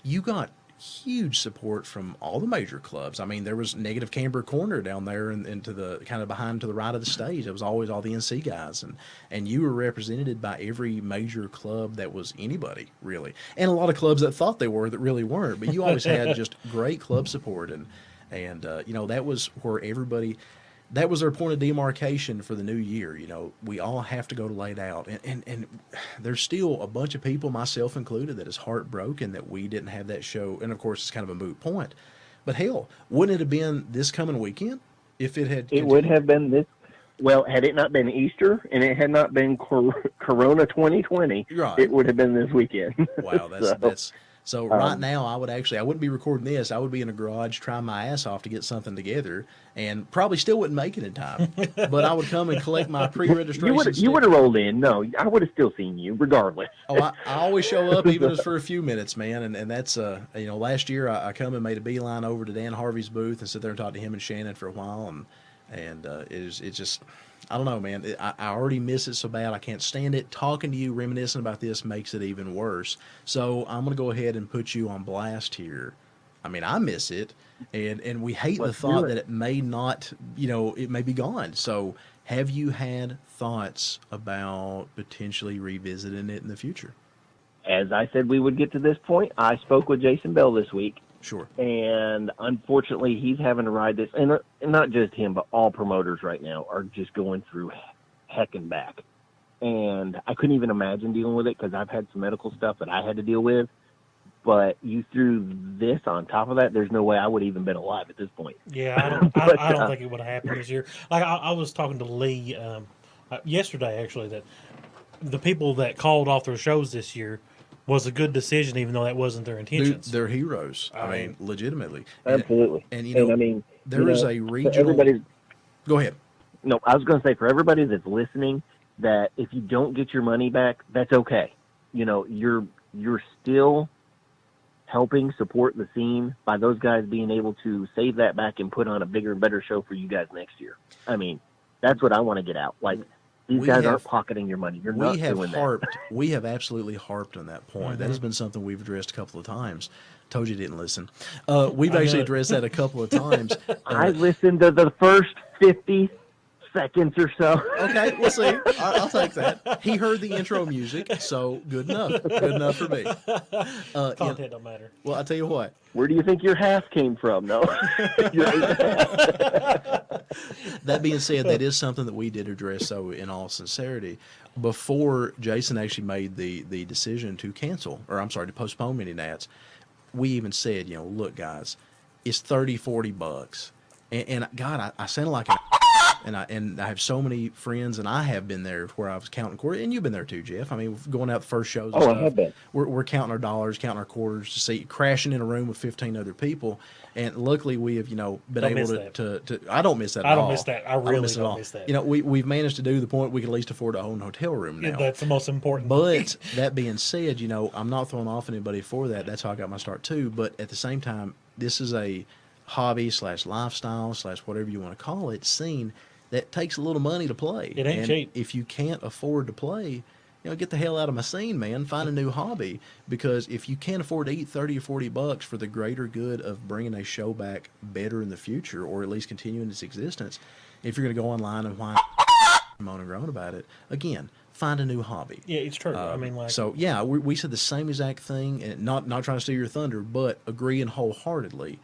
you got huge support from all the major clubs. I mean, there was Negative Camber Corner down there and into the kind of behind to the right of the stage. It was always all the NC guys, and you were represented by every major club that was anybody really, and a lot of clubs that thought they were that really weren't. But you always had just great club support, and that was where everybody. that was their point of demarcation for the new year. You know, we all have to go to laid out. And there's still a bunch of people, myself included, that is heartbroken that we didn't have that show. And, of course, it's kind of a moot point. But, hell, wouldn't it have been this coming weekend if it had continued? It would have been this. Well, had it not been Easter and it had not been Corona 2020, right, it would have been this weekend. Wow, So right now, I wouldn't be recording this. I would be in a garage trying my ass off to get something together, and probably still wouldn't make it in time. But I would come and collect my pre-registration. You would have rolled in. No, I would have still seen you regardless. I always show up, even if it's for a few minutes, man. And that's last year I come and made a beeline over to Dan Harvey's booth and sit there and talk to him and Shannon for a while, and it's just. I don't know, man. I already miss it so bad. I can't stand it. Talking to you, reminiscing about this makes it even worse. So I'm going to go ahead and put you on blast here. I mean, I miss it, and we hate the thought that it may not, it may be gone. So have you had thoughts about potentially revisiting it in the future? As I said we would get to this point, I spoke with Jason Bell this week. Sure. And unfortunately, he's having to ride this. And not just him, but all promoters right now are just going through heck and back. And I couldn't even imagine dealing with it because I've had some medical stuff that I had to deal with. But you threw this on top of that, there's no way I would have even been alive at this point. Yeah, I don't think it would have happened this year. Like I was talking to Lee yesterday, actually, that the people that called off their shows this year was a good decision, even though that wasn't their intentions. Dude, they're heroes. I mean, legitimately. Absolutely. And there is a regional. Go ahead. No, I was going to say, for everybody that's listening, that if you don't get your money back, that's okay. You're still helping support the scene by those guys being able to save that back and put on a bigger and better show for you guys next year. I mean, that's what I want to get out. Like, these guys aren't pocketing your money. You're not doing that. We have absolutely harped on that point. Mm-hmm. That has been something we've addressed a couple of times. Told you didn't listen. We've actually addressed that a couple of times. I listened to the first 50 seconds or so. Okay, we'll see. I'll take that. He heard the intro music, so good enough. Good enough for me. Content don't matter. Well, I'll tell you what. Where do you think your half came from? No. That being said, that is something that we did address, so in all sincerity, before Jason actually made the decision to to postpone Mini Nats, we even said, look, guys, it's $30-$40. And God, I sounded like and I have so many friends, and I have been there where I was counting quarters, and you've been there too, Jeff. I mean, going out the first shows. And stuff, I have been. We're counting our dollars, counting our quarters to see, crashing in a room with 15 other people, and luckily we have been able to. I don't miss that. I don't miss that. I really don't miss that. We've managed to do the point we can at least afford to own a hotel room now. Yeah, that's the most important. But that being said, I'm not throwing off anybody for that. That's how I got my start too. But at the same time, this is a hobby / lifestyle / whatever you want to call it scene that takes a little money to play. It ain't cheap. If you can't afford to play, get the hell out of my scene, man. Find a new hobby, because if you can't afford to eat $30 or $40 for the greater good of bringing a show back better in the future, or at least continuing its existence, if you're going to go online and whine, moan and groan about it, again, find a new hobby. Yeah, it's true. We said the same exact thing, and not trying to steal your thunder, but agreeing wholeheartedly.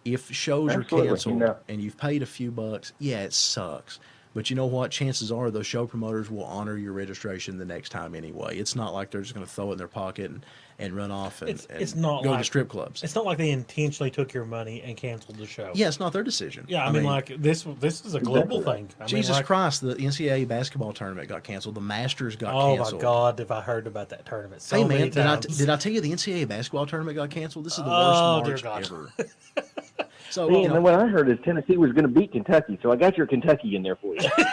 If shows are canceled and you've paid a few bucks, it sucks. But you know what? Chances are those show promoters will honor your registration the next time anyway. It's not like they're just going to throw it in their pocket and run off and go to strip clubs. It's not like they intentionally took your money and canceled the show. Yeah, it's not their decision. Yeah, I mean, this is a global thing. Jesus Christ, the NCAA basketball tournament got canceled. The Masters got canceled. Oh, my God, have I heard about that tournament many times. Did I tell you the NCAA basketball tournament got canceled? This is the worst March ever. So, and then what I heard is Tennessee was going to beat Kentucky, so I got your Kentucky in there for you. The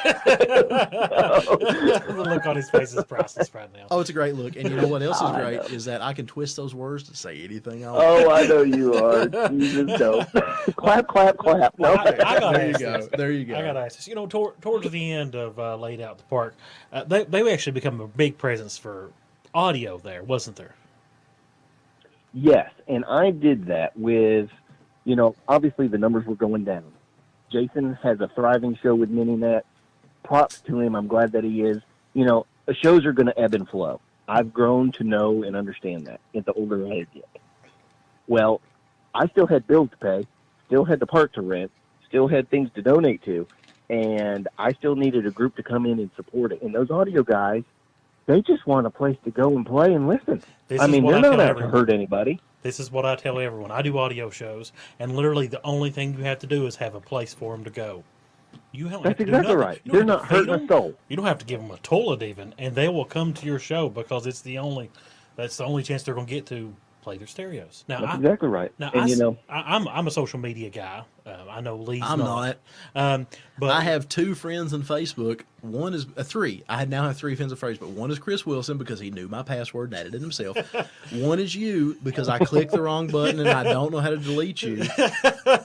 look on his face is priceless right now. Oh, it's a great look. And you know what else is great is that I can twist those words to say anything I want. Oh, I know you are. Jesus, no. Clap, clap, clap. No. There you go. I got to ask this. Towards the end of Laid Out the Park, they actually become a big presence for audio there, wasn't there? Yes, and I did that with... obviously the numbers were going down. Jason has a thriving show with MiniNet. Props to him. I'm glad that he is. The shows are going to ebb and flow. I've grown to know and understand that the older I get. Well, I still had bills to pay, still had the park to rent, still had things to donate to, and I still needed a group to come in and support it. And those audio guys, they just want a place to go and play and listen. They're not out to hurt anybody. This is what I tell everyone. I do audio shows, and literally the only thing you have to do is have a place for them to go. That's exactly right. They're not hurting a soul. You don't have to give them a toilet even, and they will come to your show because that's the only chance they're going to get to play their stereos. Now, that's exactly right. Now, and I'm a social media guy. I know Lee's I'm not. But I have 2 friends on Facebook. One is 3. I now have 3 friends on Facebook. One is Chris Wilson because he knew my password and added it himself. One is you because I clicked the wrong button and I don't know how to delete you.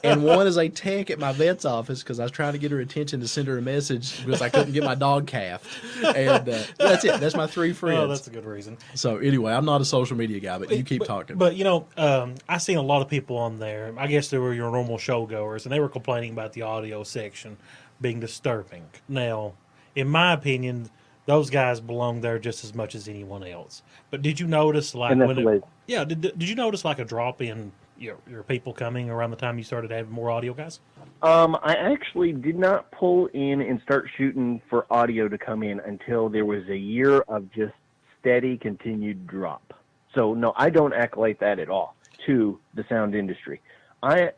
And one is a tech at my vet's office because I was trying to get her attention to send her a message because I couldn't get my dog calved. And that's it. That's my 3 friends. Oh, that's a good reason. So anyway, I'm not a social media guy, but you keep talking. But I seen a lot of people on there. I guess they were your normal show goers, and they were complaining about the audio section being disturbing. Now, in my opinion, those guys belong there just as much as anyone else. But did you notice, did you notice like a drop in your people coming around the time you started having more audio guys? I actually did not pull in and start shooting for audio to come in until there was a year of just steady, continued drop. So no, I don't accolade that at all to the sound industry. I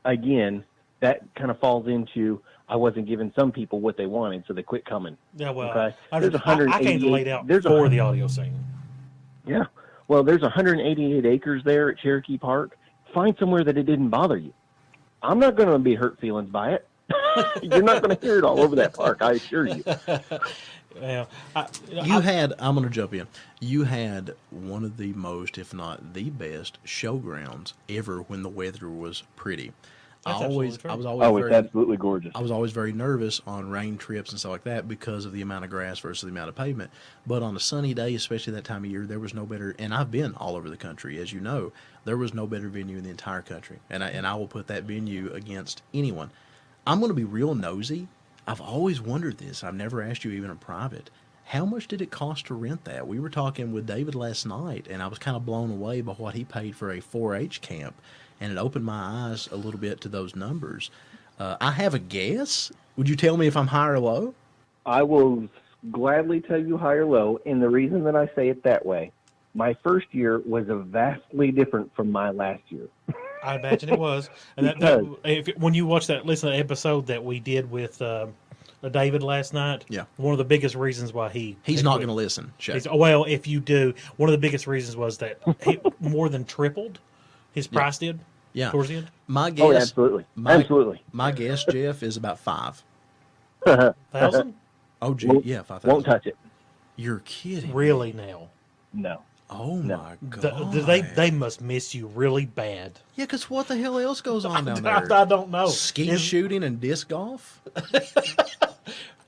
again, that kind of falls into I wasn't giving some people what they wanted, so they quit coming. Yeah, well, okay? I came to lay out for the audio scene. Yeah, well, there's 188 acres there at Cherokee Park. Find somewhere that it didn't bother you. I'm not going to be hurt feelings by it. You're not going to hear it all over that park, I assure you. Yeah, I'm going to jump in. You had one of the most, if not the best, showgrounds ever when the weather was pretty. It's absolutely gorgeous. I was always very nervous on rain trips and stuff like that because of the amount of grass versus the amount of pavement. But on a sunny day, especially that time of year, there was no better. And I've been all over the country, as you know. There was no better venue in the entire country, and I will put that venue against anyone. I'm going to be real nosy. I've always wondered this. I've never asked you even in private. How much did it cost to rent that? We were talking with David last night, and I was kind of blown away by what he paid for a 4-H camp. And it opened my eyes a little bit to those numbers. I have a guess. Would you tell me if I'm high or low? I will gladly tell you high or low. And the reason that I say it that way, my first year was vastly different from my last year. I imagine it was. And when you watch listen to the episode that we did with David last night, one of the biggest reasons why he's not going to listen. Well, if you do, one of the biggest reasons was that he more than tripled his price did. Yeah. Towards the end? My guess. Absolutely. Absolutely. My guess, Jeff, is about 5,000? Oh, gee, 5,000. Won't touch it. You're kidding. Really now? No. Oh, no. My God. They must miss you really bad. Yeah, because what the hell else goes on down there? I don't know. Skeet shooting and disc golf?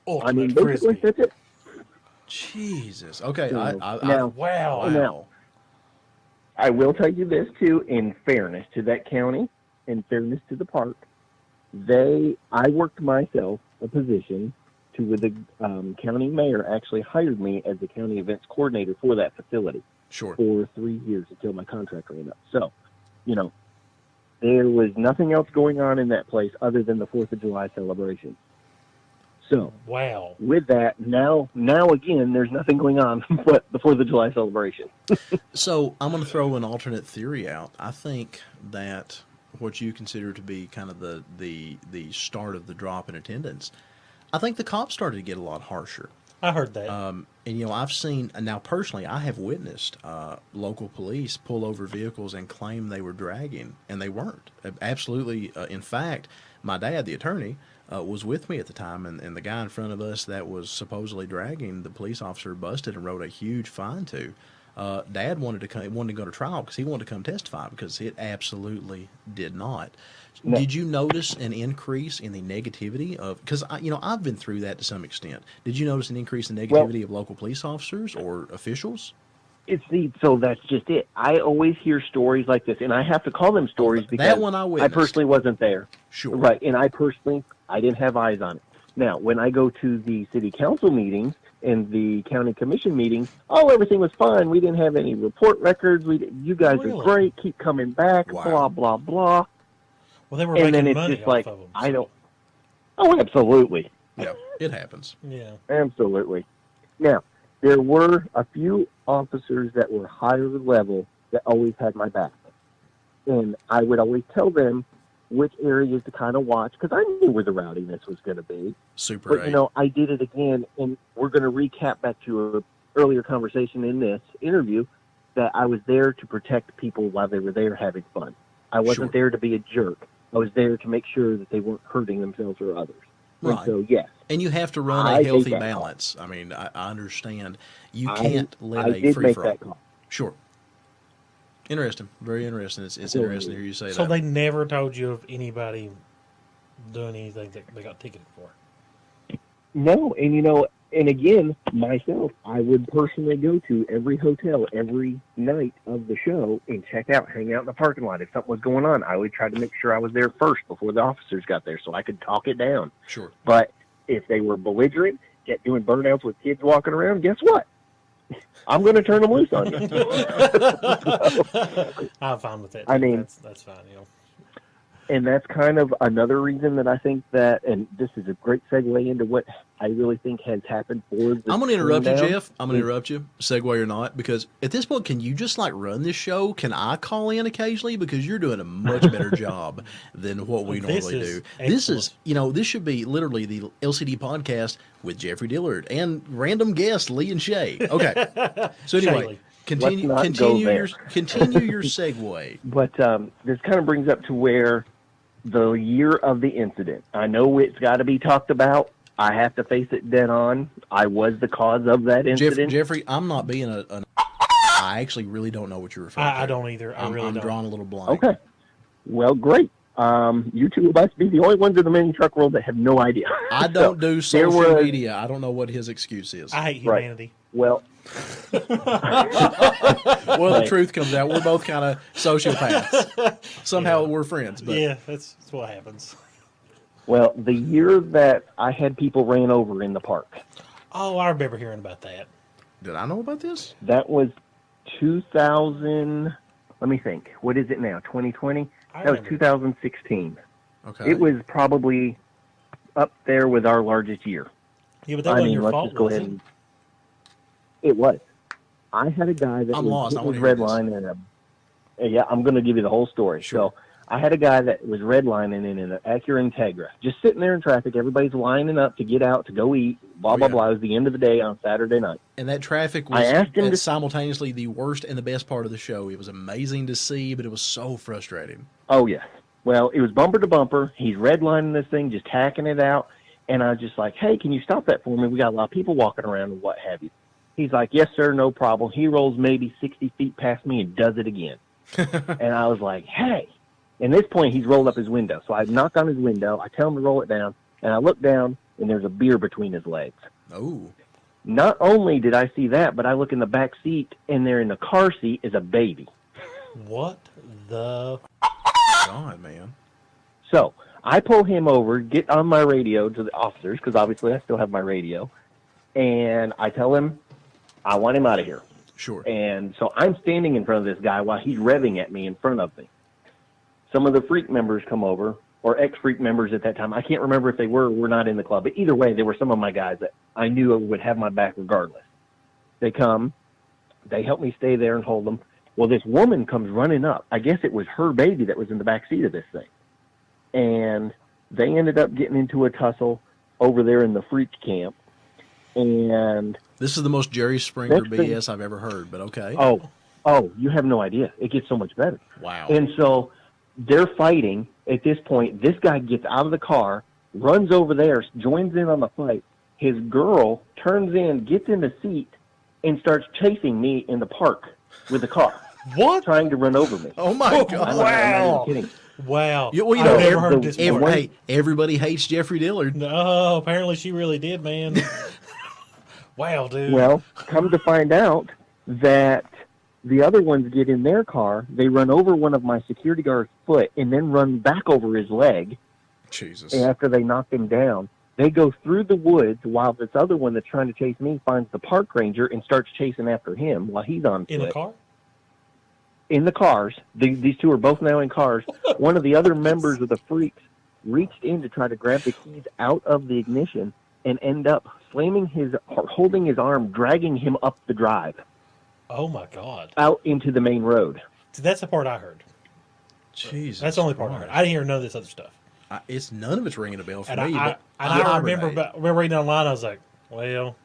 Basically, that's it. Jesus. Okay. Now, I will tell you this, too, in fairness to that county, in fairness to the park, I worked myself a position where the county mayor actually hired me as the county events coordinator for that facility. Sure. For 3 years until my contract ran up. So, there was nothing else going on in that place other than the 4th of July celebration. So, wow. With that, now again, there's nothing going on but the 4th of July celebration. So, I'm going to throw an alternate theory out. I think that what you consider to be kind of the start of the drop in attendance, I think the cops started to get a lot harsher. I heard that. And, I've seen, now personally, I have witnessed local police pull over vehicles and claim they were dragging, and they weren't. Absolutely. In fact, my dad, the attorney, was with me at the time, and the guy in front of us that was supposedly dragging, the police officer busted and wrote a huge fine to. Dad wanted to go to trial because he wanted to come testify because it absolutely did not. No. Did you notice an increase in the negativity of? Because I've been through that to some extent. Did you notice an increase in negativity of local police officers or officials? So that's just it. I always hear stories like this, and I have to call them stories because that one I personally wasn't there. Sure. Right, and I didn't have eyes on it. Now, when I go to the city council meetings and the county commission meetings, everything was fine. We didn't have any report records. You guys are great. Keep coming back. Wow. Blah blah blah. Well, they were making money off of them. I don't. Oh, absolutely. Yeah, it happens. Yeah. Absolutely. Now, there were a few officers that were higher level that always had my back. And I would always tell them which areas to kind of watch, because I knew where the rowdiness was going to be. Super. But, I did it again, and we're going to recap back to an earlier conversation in this interview, that I was there to protect people while they were there having fun. I wasn't there to be a jerk. I was there to make sure that they weren't hurting themselves or others. Right. And so, yes. And you have to run a healthy balance. I mean, I understand. You can't let a free for all. Sure. Interesting. Very interesting. It's interesting to hear you say that. So they never told you of anybody doing anything that they got ticketed for? No. And, and again, myself, I would personally go to every hotel every night of the show and hang out in the parking lot. If something was going on, I would try to make sure I was there first before the officers got there so I could talk it down. Sure. But if they were belligerent, kept doing burnouts with kids walking around, guess what? I'm going to turn them loose on you. I'm fine with that. I mean, that's fine. And that's kind of another reason that I think that, and this is a great segue into what I really think has happened for the I'm going to interrupt you, Jeff. I'm going to interrupt you, segue or not, because at this point, can you just run this show? Can I call in occasionally? Because you're doing a much better job than what we normally do. This is, this should be literally the LCD podcast with Jeffrey Dillard and random guests, Lee and Shay. Okay. So anyway, continue your segue. But this kind of brings up to where the year of the incident. I know it's got to be talked about. I have to face it dead on. I was the cause of that incident. Jeffrey, I'm not being I actually really don't know what you're referring to. I don't either. I'm drawing a little blank. Okay. Well, great. You two must be the only ones in the mini truck world that have no idea. I don't do social media. I don't know what his excuse is. I hate humanity. Right. Well, the truth comes out. We're both kind of sociopaths. Somehow we're friends. But. Yeah, that's what happens. Well, the year that I had people ran over in the park. Oh, I remember hearing about that. Did I know about this? That was 2000. Let me think. What is it now? 2020? That was 2016. Okay. It was probably up there with our largest year. Yeah, but that wasn't your fault, was it? It was. I had a guy that was redlining I'm going to give you the whole story. Sure. So I had a guy that was redlining in an Acura Integra, just sitting there in traffic. Everybody's lining up to get out to go eat. Blah blah blah. It was the end of the day on Saturday night. And that traffic was simultaneously the worst and the best part of the show. It was amazing to see, but it was so frustrating. Oh yes. Well, it was bumper to bumper. He's redlining this thing, just hacking it out, and I was just like, "Hey, can you stop that for me? We got a lot of people walking around and what have you." He's like, "Yes, sir, no problem." He rolls maybe 60 feet past me and does it again. And I was like, "Hey." At this point, he's rolled up his window. So I knock on his window. I tell him to roll it down. And I look down, and there's a beer between his legs. Oh. Not only did I see that, but I look in the back seat, and there in the car seat is a baby. What the... God, man. So I pull him over, get on my radio to the officers, because obviously I still have my radio. And I tell him I want him out of here. Sure. And so I'm standing in front of this guy while he's revving at me in front of me. Some of the freak members come over, or ex-freak members at that time. I can't remember if they were or were not in the club. But either way, they were some of my guys that I knew would have my back regardless. They come. They help me stay there and hold them. Well, this woman comes running up. I guess it was her baby that was in the back seat of this thing. And they ended up getting into a tussle over there in the freak camp. And this is the most Jerry Springer BS I've ever heard, but okay. Oh, you have no idea. It gets so much better. Wow. And so they're fighting. At this point, this guy gets out of the car, runs over there, joins in on the fight. His girl turns in, gets in the seat, and starts chasing me in the park with the car. What? Trying to run over me. Oh, my God. I'm not even kidding. Wow. I've never heard this before. Hey, everybody hates Jeffrey Dillard. No, apparently she really did, man. Wow, dude. Well, come to find out that the other ones get in their car, they run over one of my security guard's foot and then run back over his leg. Jesus. After they knock him down. They go through the woods while this other one that's trying to chase me finds the park ranger and starts chasing after him while he's on foot. In the car? In the cars. These two are both now in cars. One of the other members of the freaks reached in to try to grab the keys out of the ignition and end up holding his arm, dragging him up the drive. Oh my God! Out into the main road. So that's the part I heard. Jesus, that's the only part I heard. I didn't hear none of this other stuff. None of it's ringing a bell for me. I remember reading online. I was like, well,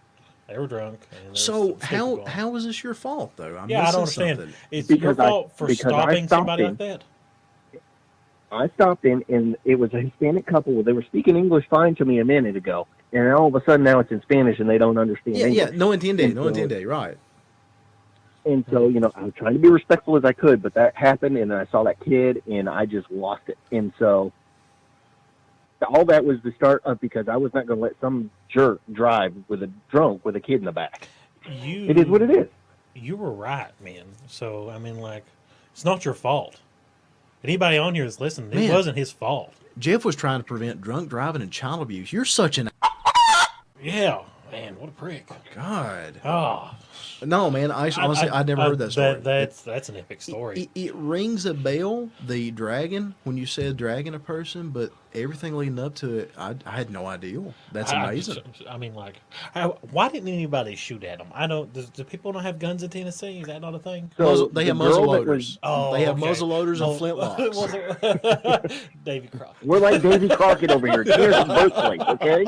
they were drunk. So how was this your fault though? I don't understand. Something. It's your fault for stopping somebody like that. I stopped in, and it was a Hispanic couple. They were speaking English fine to me a minute ago, and all of a sudden now it's in Spanish, and they don't understand English. Yeah, no entiende, right. And so, I was trying to be respectful as I could, but that happened, and I saw that kid, and I just lost it. And so all that was the start of, because I was not going to let some jerk drive with a kid in the back. It is what it is. You were right, man. So, it's not your fault. Anybody on here that's listening, it wasn't his fault. Jeff was trying to prevent drunk driving and child abuse. You're such an... Yeah, man, what a prick. God. Oh. No, man, honestly, I'd never heard that story. That's an epic story. It rings a bell, the dragging, when you said dragging a person, but everything leading up to it, I had no idea. That's amazing. Why didn't anybody shoot at them? I don't. Do people not have guns in Tennessee? Is that not a thing? So they have muzzle loaders. They have muzzle loaders and flintlocks. Davy Crockett. We're like Davy Crockett over here. Here's the birthplace, okay?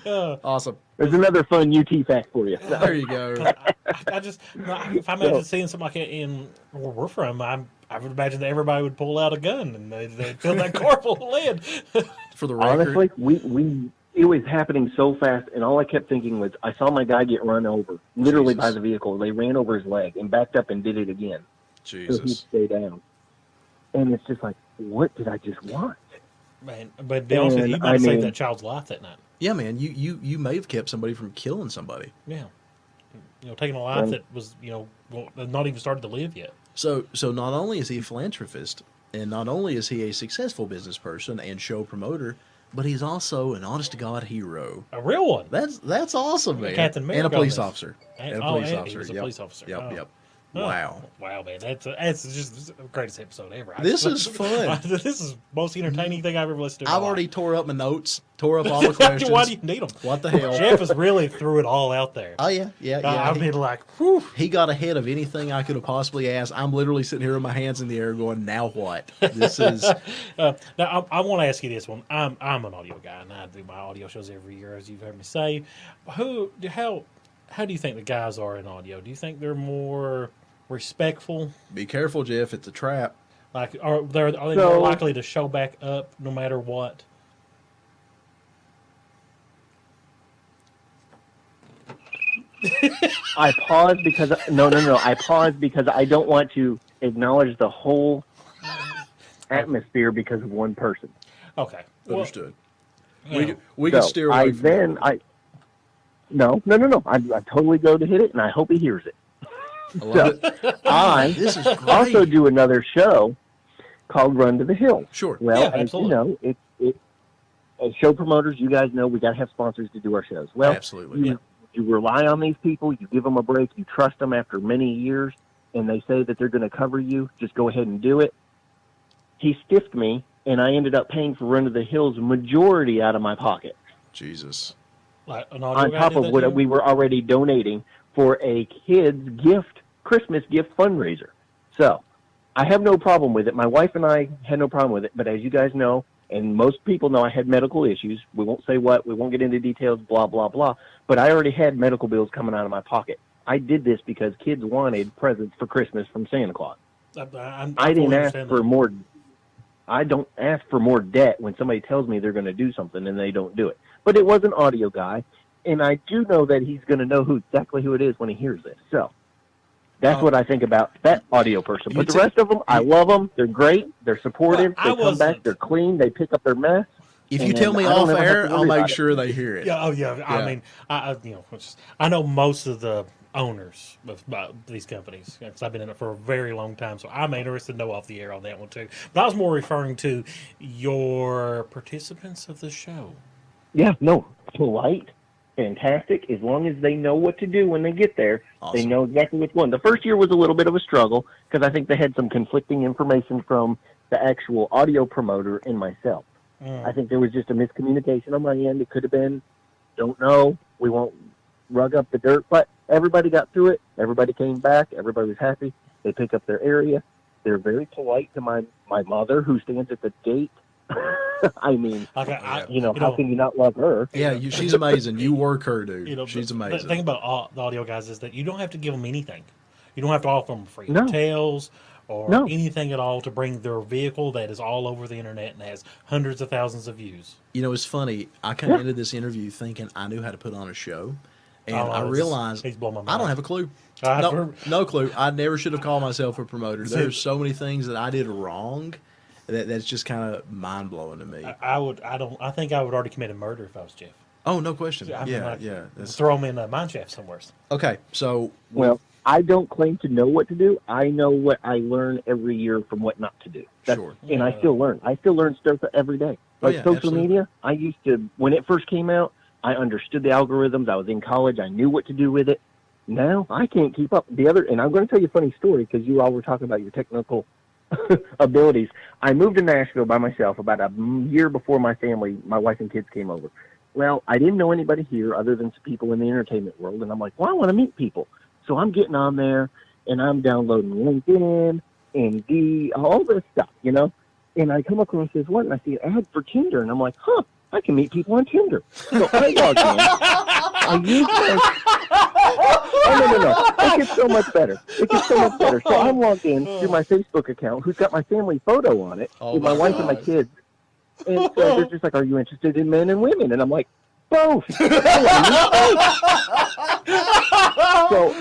No. Awesome. There's another fun UT fact for you. There you go. If I imagine seeing something like that in where we're from, I would imagine that everybody would pull out a gun and they'd fill that car full of lead. For the record. Honestly, it was happening so fast, and all I kept thinking was, I saw my guy get run over, literally by the vehicle. They ran over his leg and backed up and did it again. Jesus. So he'd stay down. And it's just like, what did I just watch? Man, but to be honest with you, might have saved that child's life that night. Yeah, man, you may have kept somebody from killing somebody. Yeah. Taking a life that was, not even started to live yet. So not only is he a philanthropist, and not only is he a successful business person and show promoter, but he's also an honest-to-God hero. A real one. That's awesome, man. Captain America. And a police officer. And a police officer. He was a police officer. Yep. Oh, wow, man, that's just the greatest episode ever. This is fun. This is the most entertaining thing I've ever listened to. I've already tore up my notes, tore up all the questions. Why do you need them? What the hell? Jeff has really threw it all out there. Oh yeah. I mean, whew. He got ahead of anything I could have possibly asked. I'm literally sitting here with my hands in the air, going, "Now what?" This is. Now I want to ask you this one. I'm an audio guy, and I do my audio shows every year, as you've heard me say. How do you think the guys are in audio? Do you think they're more respectful? Be careful, Jeff. It's a trap. Like, are they more likely to show back up no matter what? I paused because I paused because I don't want to acknowledge the whole atmosphere because of one person. Okay, understood. We can steer away from that. No. I totally go to hit it, and I hope he hears it. This is great. Also do another show called Run to the Hill. Sure. Well, as you know, as show promoters, you guys know we got to have sponsors to do our shows. Well, absolutely. You rely on these people. You give them a break. You trust them after many years, and they say that they're going to cover you. Just go ahead and do it. He stiffed me, and I ended up paying for Run to the Hill's majority out of my pocket. Jesus. Like on top of what we were already donating for a kid's Christmas gift fundraiser. So I have no problem with it. My wife and I had no problem with it. But as you guys know, and most people know, I had medical issues. We won't say what. We won't get into details, blah, blah, blah. But I already had medical bills coming out of my pocket. I did this because kids wanted presents for Christmas from Santa Claus. I didn't ask for more. I don't ask for more debt when somebody tells me they're going to do something and they don't do it. But it was an audio guy, and I do know that he's going to know exactly who it is when he hears this. So that's what I think about that audio person. But the rest of them, I love them. They're great. They're supportive. They come back. They're clean. They pick up their mess. If you tell me off air, I'll make sure they hear it. Yeah. Oh, yeah. I mean, I know most of the owners of these companies because I've been in it for a very long time, so I'm interested to know off the air on that one too. But I was more referring to your participants of the show. Yeah, no, polite, fantastic. As long as they know what to do when they get there, awesome. They know exactly which one. The first year was a little bit of a struggle because I think they had some conflicting information from the actual audio promoter and myself. I think there was just a miscommunication on my end. It could have been, don't know, we won't rug up the dirt, but everybody got through it. Everybody came back. Everybody was happy. They pick up their area. They're very polite to my mother, who stands at the gate. I mean, how can you not love her? Yeah, she's amazing. You work her, dude. She's amazing. The thing about the audio guys is that you don't have to give them anything. You don't have to offer them free hotels or anything at all to bring their vehicle that is all over the internet and has hundreds of thousands of views. You know, it's funny. I kind of ended this interview thinking I knew how to put on a show, and I realized I don't have a clue. No clue. I never should have called myself a promoter. There's so many things that I did wrong that's just kind of mind blowing to me. I think I would already commit a murder if I was Jeff. Oh, no question. Throw him in a mine shaft somewhere. Okay, so I don't claim to know what to do. I know what I learn every year from what not to do. And I still learn. I still learn stuff every day. Like social media, I used to, when it first came out, I understood the algorithms. I was in college. I knew what to do with it. Now I can't keep up. And I'm going to tell you a funny story because you all were talking about your technical abilities. I moved to Nashville by myself about a year before my wife and kids came over. Well, I didn't know anybody here other than some people in the entertainment world. And I'm like, well, I want to meet people. So I'm getting on there and I'm downloading LinkedIn, Indeed, all this stuff, And I come across this one and I see an ad for Tinder. And I'm like, I can meet people on Tinder. So I log in. I use no. It gets so much better. So I'm logged in through my Facebook account, who's got my family photo on it, with my wife and my kids. And so they're just like, are you interested in men and women? And I'm like, both. So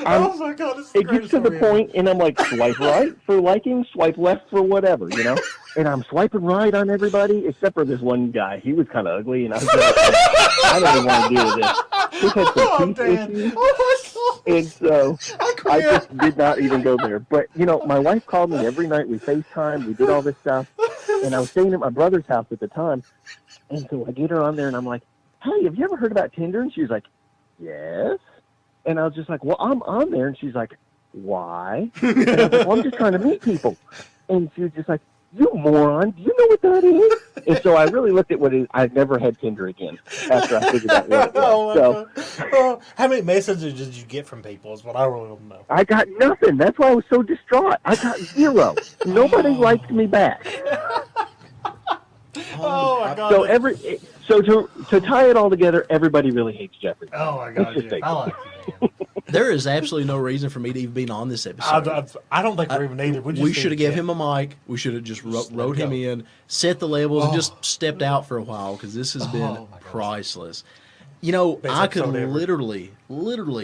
oh my God, it gets to the point, and I'm like, swipe right for liking, swipe left for whatever, And I'm swiping right on everybody except for this one guy. He was kind of ugly, and I was like, I don't even want to deal with this. He had some teeth issues, and so I just did not even go there. But my wife called me every night. We FaceTime. We did all this stuff, and I was staying at my brother's house at the time, and so I get her on there, and I'm like, hey, have you ever heard about Tinder? And she's like, yes. And I was just like, well, I'm on there. And she's like, why? And I was like, well, I'm just trying to meet people. And she was just like, you moron, do you know what that is? And so I really looked at what it is. I've never had Tinder again after I figured out what it was. How many messages did you get from people is what I really want to know. I got nothing. That's why I was so distraught. I got 0. Nobody liked me back. Oh my God. So to tie it all together, everybody really hates Jeffrey. Oh my God. I like you. There is absolutely no reason for me to even be on this episode. I don't think we're even either. We should have gave him a mic. We should have just wrote him in, set the labels, and just stepped out for a while because this has been priceless. I could literally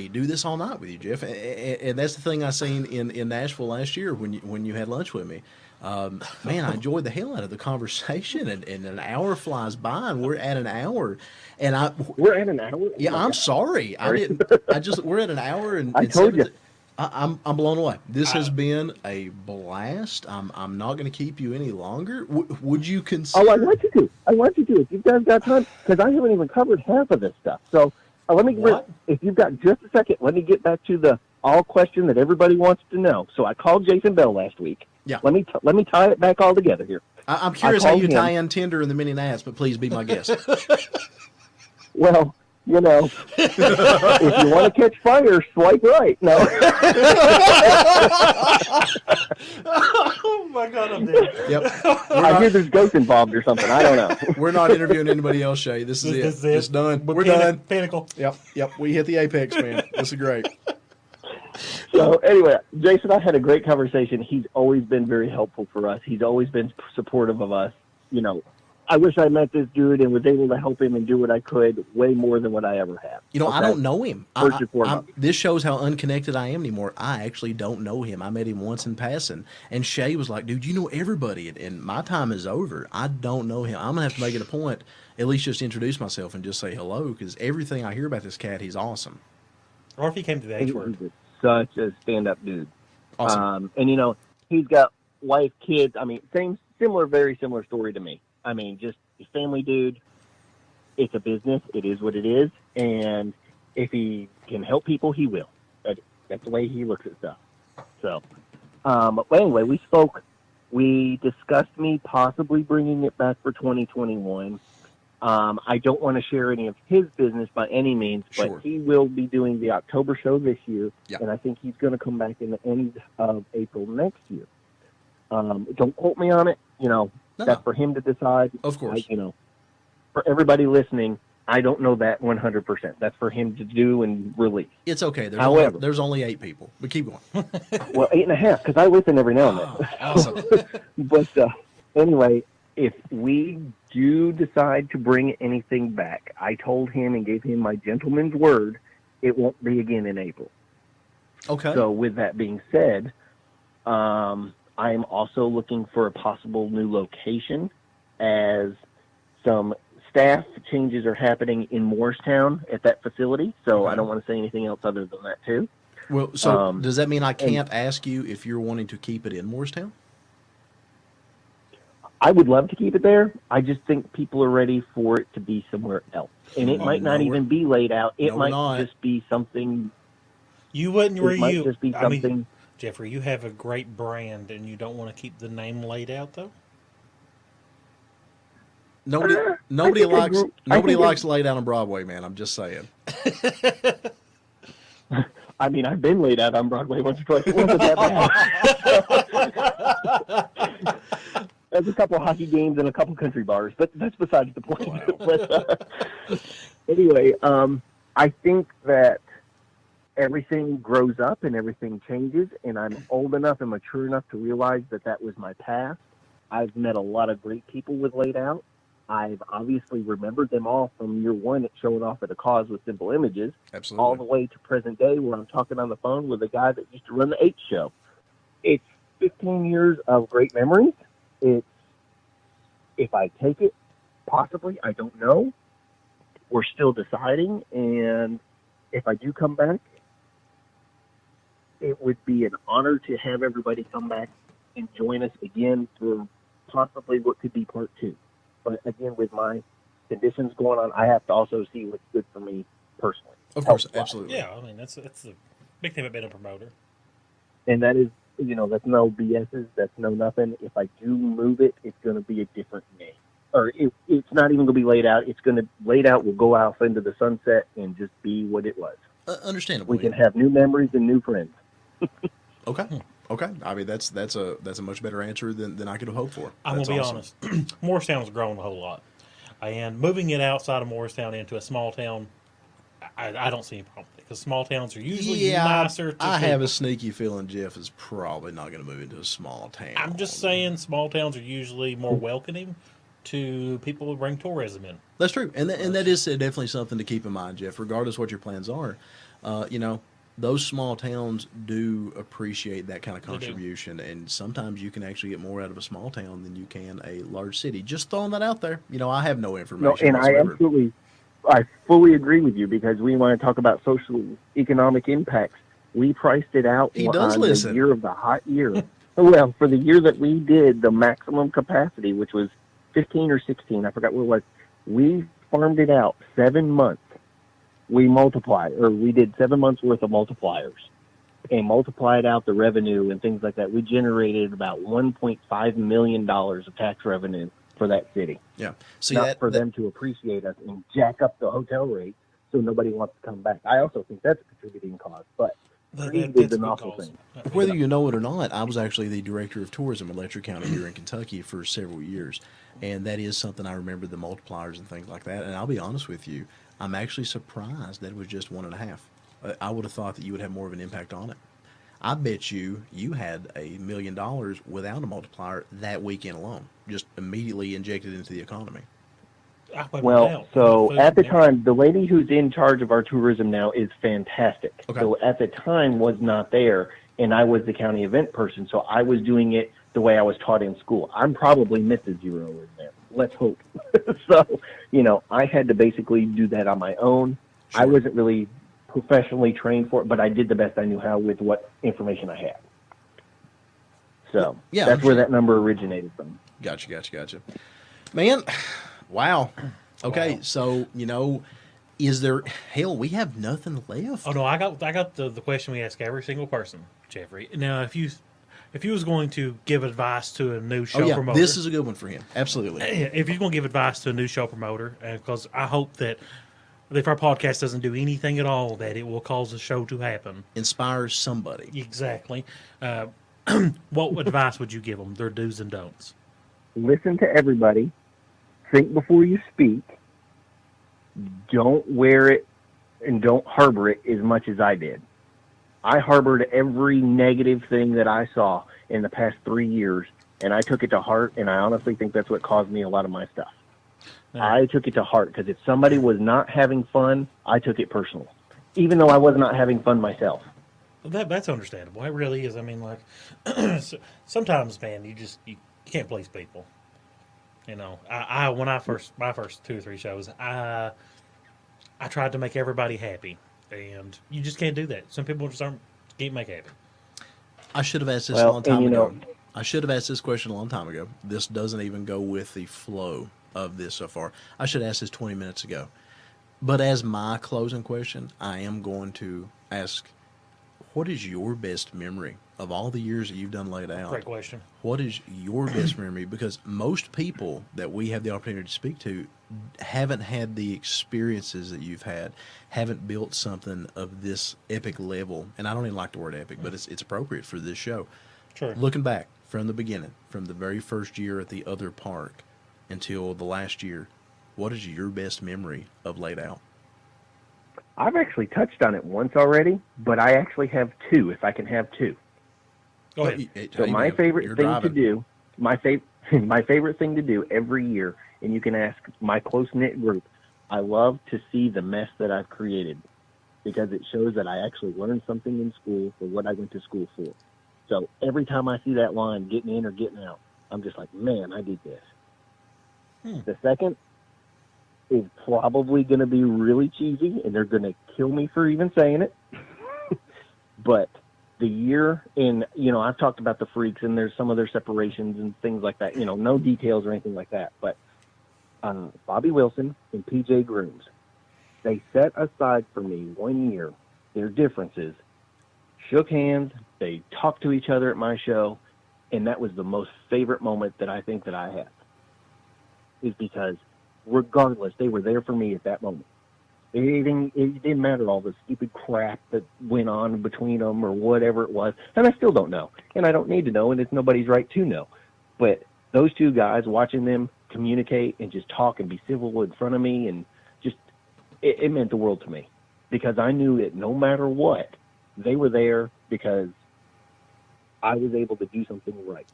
do this all night with you, Jeff. And that's the thing I seen in Nashville last year when you had lunch with me. Man, I enjoyed the hell out of the conversation, and an hour flies by, and we're at an hour. We're at an hour. Yeah, I'm sorry. We're at an hour, and I told you. I'm blown away. This has been a blast. I'm not going to keep you any longer. Would you consider? Oh, I want you to. If you guys got time, because I haven't even covered half of this stuff. So if you've got just a second, let me get back to the all question that everybody wants to know. So I called Jason Bell last week. Yeah. Let me tie it back all together here. I'm curious how you tie in Tinder and the mini Nats, but please be my guest. Well, if you want to catch fire, swipe right. No. Oh my God, I'm dead. Yep. I hear there's ghosts involved or something. I don't know. We're not interviewing anybody else, Shay. This is it. It's done. We're done. Pinnacle. Yep. We hit the apex, man. This is great. So anyway, Jason, I had a great conversation. He's always been very helpful for us. He's always been supportive of us. I wish I met this dude and was able to help him and do what I could way more than what I ever have. I don't know him. This shows how unconnected I am anymore. I actually don't know him. I met him once in passing. And Shay was like, dude, you know everybody. And my time is over. I don't know him. I'm going to have to make it a point, at least just introduce myself and just say hello, because everything I hear about this cat, he's awesome. Or if he came to the H-word. He's such a stand-up dude. Awesome. And, he's got wife, kids. I mean, very similar story to me. I mean, just a family dude. It's a business. It is what it is. And if he can help people, he will. That's the way he looks at stuff. So, but anyway, we spoke We discussed me possibly bringing it back for 2021. I don't want to share any of his business by any means, but Sure. he will be doing the October show this year, Yeah. and I think he's going to come back in the end of April next year. Don't quote me on it. That's for him to decide. Of course. For everybody listening, I don't know that 100%. That's for him to do and release. It's okay. However, there's only 8 people, but keep going. Well, 8.5, because I listen every now and then. Awesome. But anyway, if we do decide to bring anything back, I told him and gave him my gentleman's word, it won't be again in April. Okay. So with that being said, I'm also looking for a possible new location, as some staff changes are happening in Morristown at that facility. So Okay. I don't want to say anything else other than that too. Well, so does that mean I can't ask you if you're wanting to keep it in Morristown? I would love to keep it there. I just think people are ready for it to be somewhere else. And it might not even be laid out. It might just be something. You wouldn't just be something. Jeffrey, you have a great brand, and you don't want to keep the name laid out, though? Nobody likes laid out on Broadway, man. I'm just saying. I mean, I've been laid out on Broadway once or twice. It wasn't that bad. There's a couple hockey games and a couple country bars, but that's besides the point. Wow. But anyway, I think that everything grows up and everything changes, and I'm old enough and mature enough to realize that that was my past. I've met a lot of great people with laid out. I've obviously remembered them all from year one at showing off at a cause with simple images, Absolutely. all the way to present day where I'm talking on the phone with a guy that used to run the 8 show. It's 15 years of great memories. If I take it, possibly, I don't know. We're still deciding, and if I do come back, it would be an honor to have everybody come back and join us again for possibly what could be part 2. But again, with my conditions going on, I have to also see what's good for me personally. Of course, absolutely. Yeah, I mean, that's the big thing about being a promoter. And that is, that's no BS's, that's no nothing. If I do move it, it's going to be a different name. Or it's not even going to be laid out. It's going to, laid out will go off into the sunset and just be what it was. Understandable. We can have new memories and new friends. Okay. Okay. I mean, that's a much better answer than I could have hoped for. I'm going to be honest. Morristown's grown a whole lot. And moving it outside of Morristown into a small town, I don't see any problem with it. Because small towns are usually nicer to I have a sneaky feeling Jeff is probably not going to move into a small town. I'm just saying small towns are usually more welcoming to people who bring tourism in. That's true. And that is definitely something to keep in mind, Jeff, regardless what your plans are. Those small towns do appreciate that kind of contribution, and sometimes you can actually get more out of a small town than you can a large city. Just throwing that out there. I have no information. No, and I fully agree with you, because we want to talk about social economic impacts. We priced it out on the year of the hot year. Well, for the year that we did the maximum capacity, which was 15 or 16, I forgot what it was, we farmed it out 7 months. We did 7 months worth of multipliers and multiplied out the revenue and things like that. We generated about $1.5 million of tax revenue for that city. Yeah. Them to appreciate us and jack up the hotel rates so nobody wants to come back. I also think that's a contributing cause, but it's an awful thing. Whether you know it or not, I was actually the director of tourism in Letcher County here in Kentucky for several years. And that is something I remember, the multipliers and things like that. And I'll be honest with you, I'm actually surprised that it was just 1.5. I would have thought that you would have more of an impact on it. I bet you had $1 million without a multiplier that weekend alone, just immediately injected into the economy. Well, so at the time, the lady who's in charge of our tourism now is fantastic. Okay. So at the time was not there, and I was the county event person, so I was doing it the way I was taught in school. I'm probably Mrs. Zero in there. Let's hope. So, I had to basically do that on my own. Sure. I wasn't really professionally trained for it, but I did the best I knew how with what information I had. So that's where that number originated from. Gotcha. Man, wow. Okay, so, is there, we have nothing left. Oh, no, I got the question we ask every single person, Jeffrey. Now, if if you was going to give advice to a new show promoter, this is a good one for him. Absolutely. If you're going to give advice to a new show promoter, because I hope that if our podcast doesn't do anything at all, that it will cause the show to happen, inspires somebody. Exactly. What advice would you give them? Their do's and don'ts. Listen to everybody. Think before you speak. Don't wear it and don't harbor it as much as I did. I harbored every negative thing that I saw in the past 3 years, and I took it to heart, and I honestly think that's what caused me a lot of my stuff. I took it to heart, because if somebody was not having fun, I took it personal, even though I was not having fun myself. That's understandable. It really is. I mean, like, sometimes, man, you can't please people. You know, my first 2 or 3 shows, I tried to make everybody happy, and you just can't do that. Some people just can't make happy. I should have asked this a long time ago. I should have asked this question a long time ago. This doesn't even go with the flow of this so far. I should have asked this 20 minutes ago. But as my closing question, I am going to ask, what is your best memory of all the years that you've done Laid Out? Great question. What is your best memory? Because most people that we have the opportunity to speak to haven't had the experiences that you've had, haven't built something of this epic level. And I don't even like the word epic, but it's appropriate for this show. Sure. Looking back from the beginning, from the very first year at the other park until the last year, what is your best memory of Laid Out? I've actually touched on it once already, but I actually have 2, if I can have 2. Go ahead. So my favorite thing to do, my favorite thing to do every year, and you can ask my close-knit group, I love to see the mess that I've created, because it shows that I actually learned something in school for what I went to school for. So every time I see that line, getting in or getting out, I'm just like, man, I did this. The second is probably going to be really cheesy, and they're going to kill me for even saying it. But the year I've talked about the Freaks, and there's some of their separations and things like that. No details or anything like that. But Bobby Wilson and PJ Grooms, they set aside for me 1 year their differences, shook hands, they talked to each other at my show, and that was the most favorite moment that I think that I had. Is because regardless, they were there for me at that moment. It didn't matter all the stupid crap that went on between them or whatever it was, and I still don't know, and I don't need to know, and it's nobody's right to know. But those 2 guys, watching them communicate and just talk and be civil in front of me, and just it meant the world to me, because I knew that no matter what, they were there because I was able to do something right.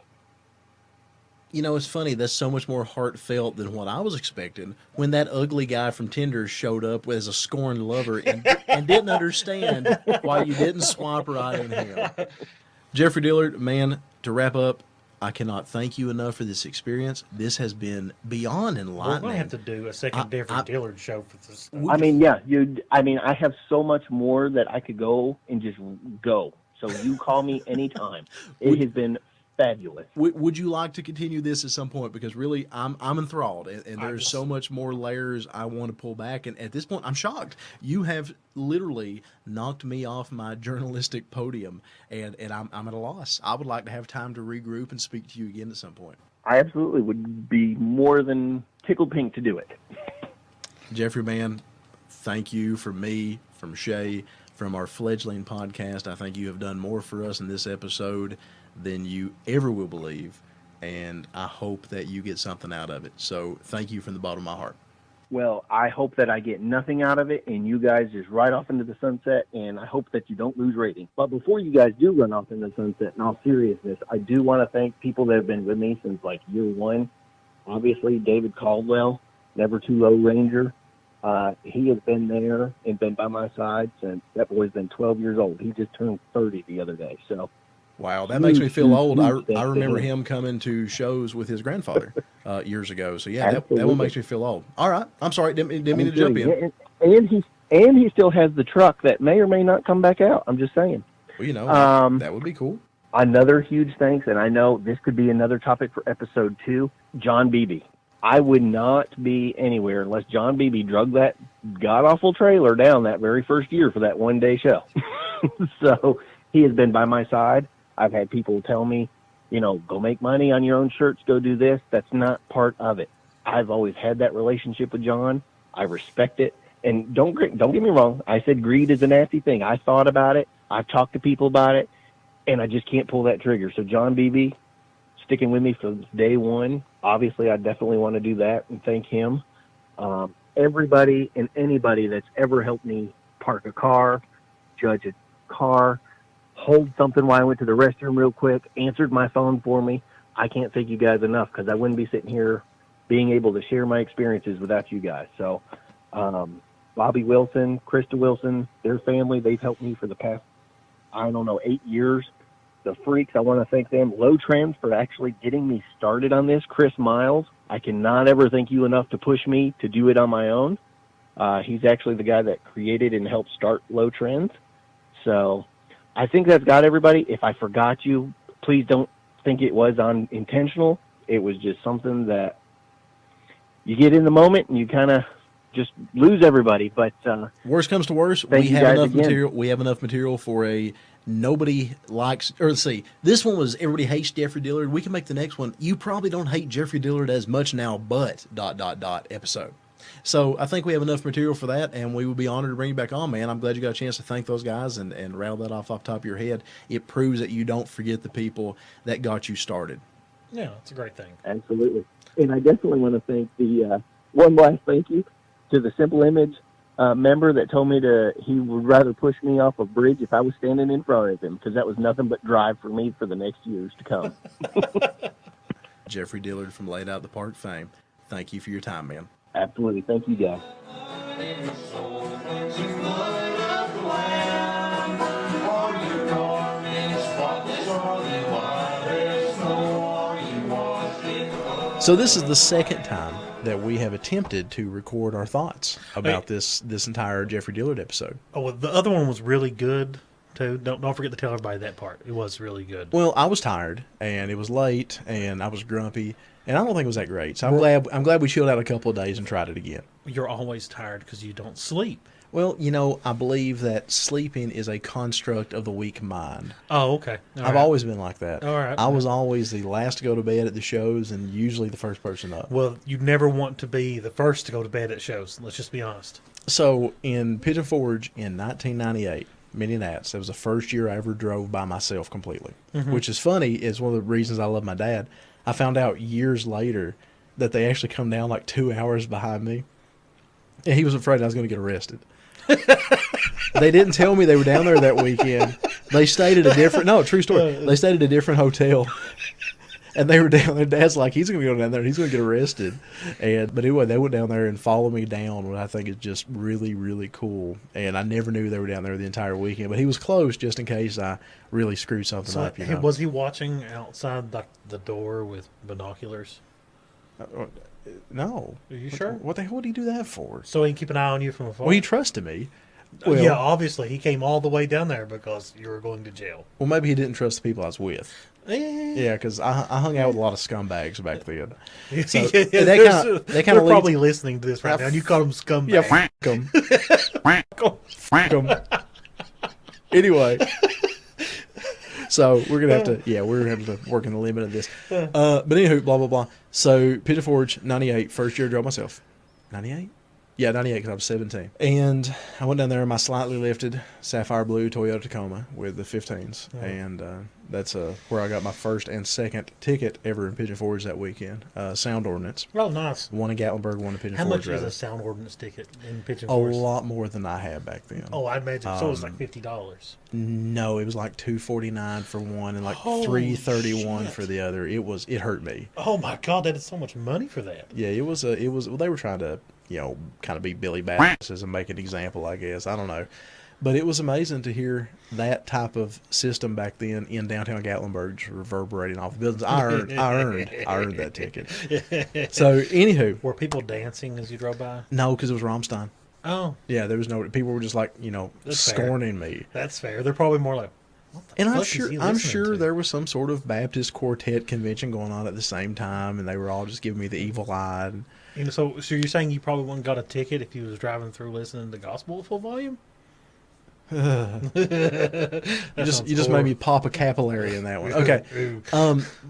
It's funny. That's so much more heartfelt than what I was expecting when that ugly guy from Tinder showed up as a scorned lover and didn't understand why you didn't swipe right on him. Jeffrey Dillard, man, to wrap up, I cannot thank you enough for this experience. This has been beyond enlightening. We're going to have to do a second Jeffrey Dillard show for this. I have so much more that I could go and just go. So you call me anytime. It has been fabulous. Would you like to continue this at some point? Because really, I'm enthralled, and there's so much more layers I want to pull back. And at this point, I'm shocked. You have literally knocked me off my journalistic podium, and I'm at a loss. I would like to have time to regroup and speak to you again at some point. I absolutely would be more than tickled pink to do it. Jeffrey, man, thank you from me, from Shay, from our fledgling podcast. I think you have done more for us in this episode than you ever will believe, and I hope that you get something out of it. So thank you from the bottom of my heart. Well, I hope that I get nothing out of it, and you guys just ride off into the sunset, and I hope that you don't lose ratings. But before you guys do run off into the sunset, in all seriousness, I do want to thank people that have been with me since, year 1. Obviously, David Caldwell, Never Too Low Ranger. He has been there and been by my side since that boy's been 12 years old. He just turned 30 the other day, so... Wow, that makes me feel old. I remember him coming to shows with his grandfather years ago. So yeah, that one makes me feel old. All right, I'm sorry, didn't mean to jump in. And he still has the truck that may or may not come back out. I'm just saying. Well, that would be cool. Another huge thanks, and I know this could be another topic for episode 2. John Beebe. I would not be anywhere unless John Beebe drug that god awful trailer down that very first year for that one day show. So he has been by my side. I've had people tell me, go make money on your own shirts, go do this. That's not part of it. I've always had that relationship with John. I respect it. And don't get me wrong. I said greed is a nasty thing. I thought about it. I've talked to people about it, and I just can't pull that trigger. So John Beebe, sticking with me from day one. Obviously, I definitely want to do that and thank him. Everybody and anybody that's ever helped me park a car, judge a car, hold something while I went to the restroom real quick, answered my phone for me. I can't thank you guys enough, because I wouldn't be sitting here being able to share my experiences without you guys. So Bobby Wilson, Krista Wilson, their family, they've helped me for the past, 8 years. The Freaks, I want to thank them. Low Trends for actually getting me started on this. Chris Miles, I cannot ever thank you enough to push me to do it on my own. He's actually the guy that created and helped start Low Trends. So I think that's got everybody. If I forgot you, please don't think it was unintentional. It was just something that you get in the moment and you kind of just lose everybody. But worst comes to worst, we have enough material. We have enough material for a nobody likes. Or let's see, this one was everybody hates Jeffrey Dillard. We can make the next one. You probably don't hate Jeffrey Dillard as much now, but ... episode. So I think we have enough material for that, and we would be honored to bring you back on, man. I'm glad you got a chance to thank those guys and rattle that off the top of your head. It proves that you don't forget the people that got you started. Yeah, it's a great thing. Absolutely. And I definitely want to thank the one last thank you to the Simple Image member that told me he would rather push me off a bridge if I was standing in front of him, because that was nothing but drive for me for the next years to come. Jeffrey Dillard from Laid Out the Park fame. Thank you for your time, man. Absolutely. Thank you, guys. So this is the second time that we have attempted to record our thoughts about this entire Jeffrey Dillard episode. Oh, well, the other one was really good too. Don't forget to tell everybody that part. It was really good. Well, I was tired and it was late and I was grumpy. And I don't think it was that great. So I'm glad we chilled out a couple of days and tried it again. You're always tired because you don't sleep. Well, I believe that sleeping is a construct of the weak mind. Oh, okay. I've always been like that. All right. I was always the last to go to bed at the shows and usually the first person up. Well, you never want to be the first to go to bed at shows. Let's just be honest. So in Pigeon Forge in 1998, Minneapolis, that was the first year I ever drove by myself completely. Mm-hmm. Which is funny. It's one of the reasons I love my dad. I found out years later that they actually come down like 2 hours behind me. And he was afraid I was going to get arrested. They didn't tell me they were down there that weekend. They stayed at a different, true story. They stayed at a different hotel. And they were down there. Dad's like, he's going to go down there and he's going to get arrested. But anyway, they went down there and followed me down, what I think is just really, really cool. And I never knew they were down there the entire weekend. But he was close just in case I really screwed something up. Was he watching outside the door with binoculars? No. Are you sure? What the hell would he do that for? So he can keep an eye on you from afar? Well, he trusted me. Well, yeah, obviously. He came all the way down there because you were going to jail. Well, maybe he didn't trust the people I was with. Yeah, because I hung out with a lot of scumbags back then. So they kind of probably listening to this right now. And you call them scumbags. Yeah, f*** them. Anyway. So we're gonna have to work in the limit of this. But anywho, blah blah blah. So Pigeon Forge, 98, first year I drove myself. 98? Yeah, 98 because I was 17. And I went down there in my slightly lifted sapphire blue Toyota Tacoma with the 15s. Oh. And that's where I got my first and second ticket ever in Pigeon Forge that weekend. Sound ordinance. Oh, nice. One in Gatlinburg, one in Pigeon Forge. How much is a sound ordinance ticket in Pigeon Forge? A lot more than I had back then. Oh, I imagine. So it was like $50. No, it was like $249 for one and like $331 for the other. It hurt me. Oh my God, that is so much money for that. Yeah, it was. Well, they were trying to, kind of be Billy Badasses and make an example, I guess. I don't know. But it was amazing to hear that type of system back then in downtown Gatlinburg reverberating off the buildings. I earned that ticket. So, anywho. Were people dancing as you drove by? No, because it was Rammstein. Oh. Yeah, there was no, people were just like, scorning me. That's fair. They're probably more like, what the fuck I'm sure there was some sort of Baptist quartet convention going on at the same time, and they were all just giving me the evil eye. So you're saying you probably wouldn't got a ticket if you was driving through listening to gospel at full volume? You just made me pop a capillary in that one. Okay.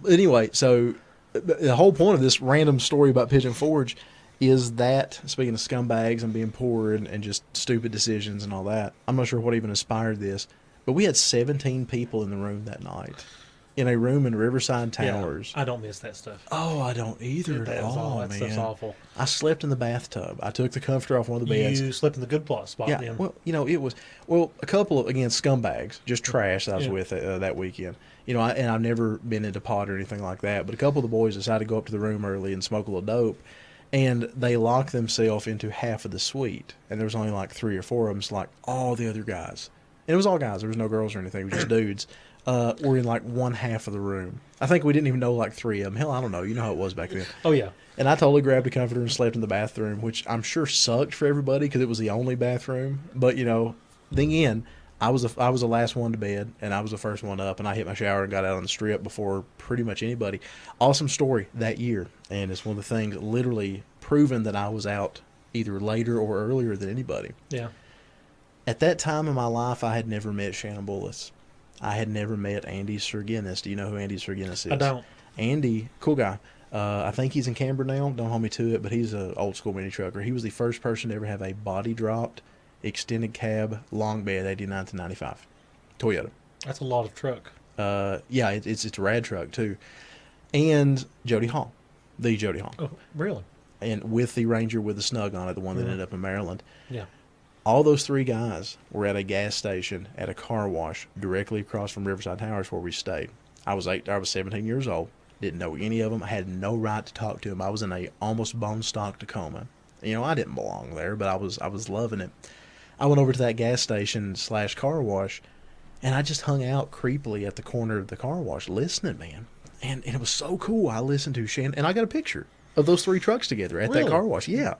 Anyway, so the whole point of this random story about Pigeon Forge is that, speaking of scumbags and being poor and just stupid decisions and all that, I'm not sure what even inspired this, but we had 17 people in the room that night. In a room in Riverside Towers. Yeah, I don't miss that stuff. Oh, I don't either at all, man. That stuff's awful. I slept in the bathtub. I took the comforter off one of the beds. You slept in the good spot yeah, then. well, it was, a couple of, again, scumbags, just trash that I was with that weekend. And I've never been into pot or anything like that, but a couple of the boys decided to go up to the room early and smoke a little dope, and they locked themselves into half of the suite, and there was only like 3 or 4 of them, so like all the other guys. And it was all guys. There was no girls or anything. It was just dudes. Were in like one half of the room. I think we didn't even know like 3 of them. Hell, I don't know. You know how it was back then. Oh, yeah. And I totally grabbed a comforter and slept in the bathroom, which I'm sure sucked for everybody because it was the only bathroom. But, then again, I was the last one to bed, and I was the first one up, and I hit my shower and got out on the strip before pretty much anybody. Awesome story that year, and it's one of the things literally proven that I was out either later or earlier than anybody. Yeah. At that time in my life, I had never met Shannon Bullis. I had never met Andy Serginis. Do you know who Andy Serginis is? I don't. Andy, cool guy. I think he's in Canberra now. Don't hold me to it, but he's an old school mini trucker. He was the first person to ever have a body dropped, extended cab, long bed, 89 to 95. Toyota. That's a lot of truck. Yeah, it's a rad truck too. And Jody Hall, the Jody Hall. Oh, really? And with the Ranger with the snug on it, the one that ended up in Maryland. Yeah. All those 3 guys were at a gas station at a car wash directly across from Riverside Towers where we stayed. I was 17 years old. Didn't know any of them. I had no right to talk to them. I was in a almost bone stock Tacoma. I didn't belong there, but I was loving it. I went over to that gas station / car wash, and I just hung out creepily at the corner of the car wash listening, man. And it was so cool. I listened to Shannon, and I got a picture of those 3 trucks together at that car wash. Yeah.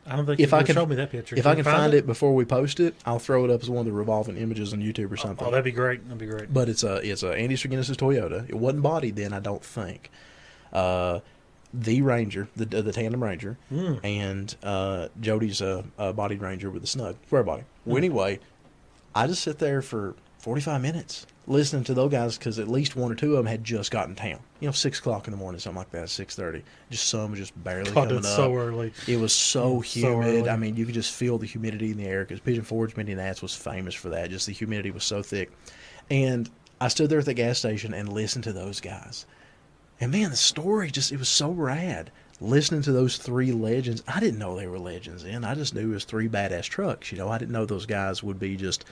I don't think you can show me that picture. If I can find it before we post it, I'll throw it up as one of the revolving images on YouTube or something. Oh, that'd be great. That'd be great. But it's a Andy Serginis' Toyota. It wasn't bodied then, I don't think. The Ranger, the tandem Ranger, and Jody's bodied Ranger with the snug square body. Well, anyway, I just sit there for 45 minutes listening to those guys because at least 1 or 2 of them had just gotten town. 6 o'clock in the morning, something like that, 6:30. Just sun was just barely coming up. So early. It was so humid. So I mean, you could just feel the humidity in the air because Pigeon Forge, Minneapolis was famous for that. Just the humidity was so thick. And I stood there at the gas station and listened to those guys. And man, the story it was so rad. Listening to those 3 legends, I didn't know they were legends then. I just knew it was 3 badass trucks. I didn't know those guys would be just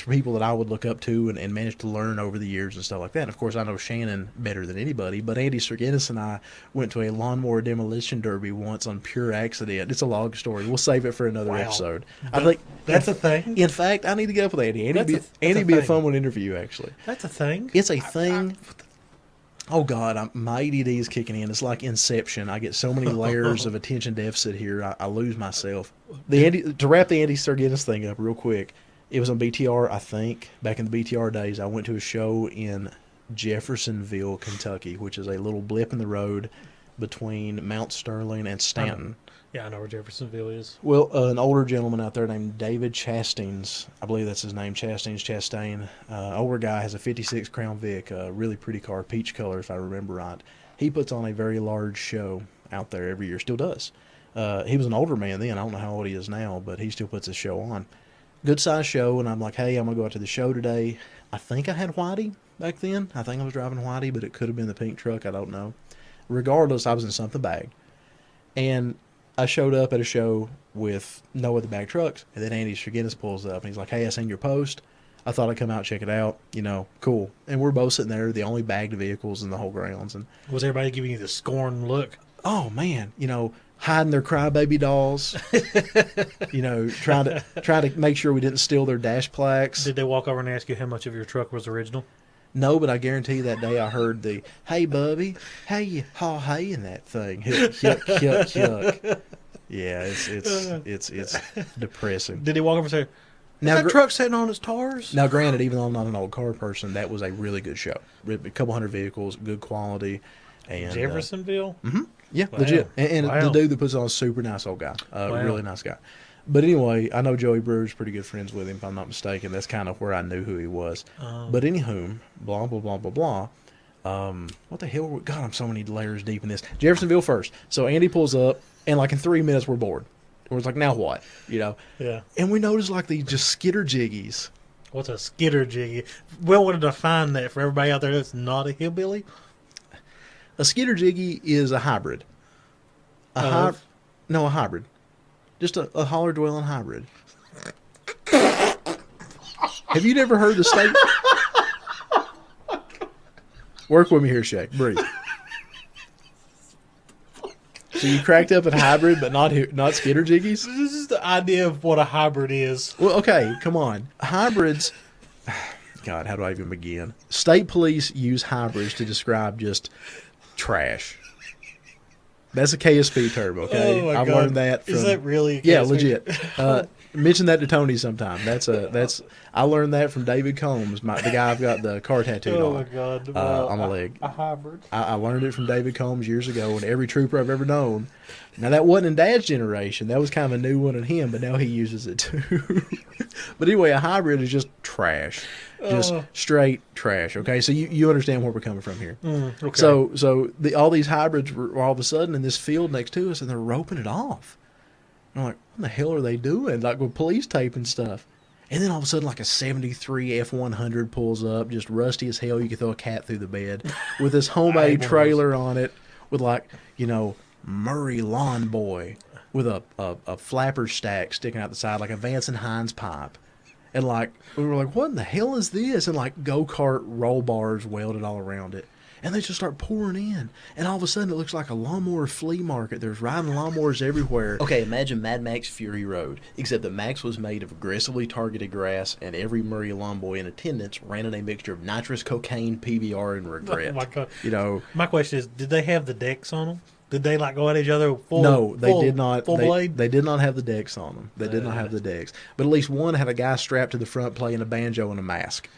people that I would look up to and manage to learn over the years and stuff like that. And of course, I know Shannon better than anybody, but Andy Serginis and I went to a lawnmower demolition derby once on pure accident. It's a long story. We'll save it for another episode. I think that's a thing. In fact, I need to get up with Andy. Andy'd be a fun one to interview, actually. That's a thing. It's a thing. Oh, God, my ADD is kicking in. It's like Inception. I get so many layers of attention deficit here, I lose myself. To wrap the Andy Serginis thing up real quick, it was on BTR, I think. Back in the BTR days, I went to a show in Jeffersonville, Kentucky, which is a little blip in the road between Mount Sterling and Stanton. Yeah, I know where Jeffersonville is. Well, an older gentleman out there named David Chastings, I believe that's his name, Chastain. Older guy, has a 56 Crown Vic, a really pretty car, peach color if I remember right. He puts on a very large show out there every year, still does. He was an older man then. I don't know how old he is now, but he still puts his show on. Good size show, and I'm like, hey, I'm going to go out to the show today. I think I had Whitey back then. I think I was driving Whitey, but it could have been the pink truck. I don't know. Regardless, I was in something bag. And I showed up at a show with no other bag trucks, and then Andy Serginis pulls up, and he's like, hey, I seen your post. I thought I'd come out and check it out. Cool. And we're both sitting there, the only bagged vehicles in the whole grounds. And was everybody giving you the scorn look? Oh, man. Hiding their crybaby dolls, trying to make sure we didn't steal their dash plaques. Did they walk over and ask you how much of your truck was original? No, but I guarantee you that day I heard the, hey, Bubby, hey, haw, hey, in that thing. Yuck, yuck, yuck. Yeah, it's depressing. Did he walk over and say, now, that truck sitting on its tires? Now, granted, even though I'm not an old car person, that was a really good show. A couple hundred vehicles, good quality. And Jeffersonville? Yeah, wow. Legit. And the dude that puts on a super nice old guy. Wow. Really nice guy. But anyway, I know Joey Brewer's pretty good friends with him, if I'm not mistaken. That's kind of where I knew who he was. But anywho, blah, blah, blah, blah, blah. What the hell? God, I'm so many layers deep in this. Jeffersonville first. So Andy pulls up, and like in 3 minutes, we're bored. We're like, now what? You know? Yeah. And we notice like these just skitter jiggies. What's a skitter jiggy? We want to define that for everybody out there that's not a hillbilly. A skitter jiggy is a hybrid. A hybrid. Just a holler dwelling hybrid. Have you never heard the statement? Work with me here, Shay. Breathe. So you cracked up at hybrid, but not skitter jiggies? This is the idea of what a hybrid is. Well, okay, come on. Hybrids. God, how do I even begin? State police use hybrids to describe just trash. That's a KSP term, okay? Oh my I've God. learned that from... Is that really a KSP? Yeah, legit. Mention that to Tony sometime. I learned that from David Combs, the guy I've got the car tattooed Oh on. my God. On my leg. A hybrid. I learned it from David Combs years ago, and every trooper I've ever known. Now, that wasn't in Dad's generation. That was kind of a new one in him, but now he uses it too. But anyway, a hybrid is just trash. Just straight trash, okay? So you understand where we're coming from here. Okay. So all these hybrids were all of a sudden in this field next to us, and they're roping it off. And I'm like, what the hell are they doing? Like with police tape and stuff. And then all of a sudden, like a 73 F100 pulls up, just rusty as hell. You could throw a cat through the bed with this homemade trailer on it with like, Murray Lawn Boy with a flapper stack sticking out the side, like a Vance and Hines pipe. And like, we were like, what in the hell is this? And like go-kart roll bars welded all around it. And they just start pouring in. And all of a sudden, it looks like a lawnmower flea market. There's riding lawnmowers everywhere. Okay, imagine Mad Max Fury Road, except that Max was made of aggressively targeted grass, and every Murray lawn boy in attendance ran in a mixture of nitrous, cocaine, PBR, and regret. Oh, my God. My question is, did they have the decks on them? Did they like go at each other full? No, they did not. Full blade? They did not have the decks on them. They did not have the decks. But at least one had a guy strapped to the front playing a banjo and a mask.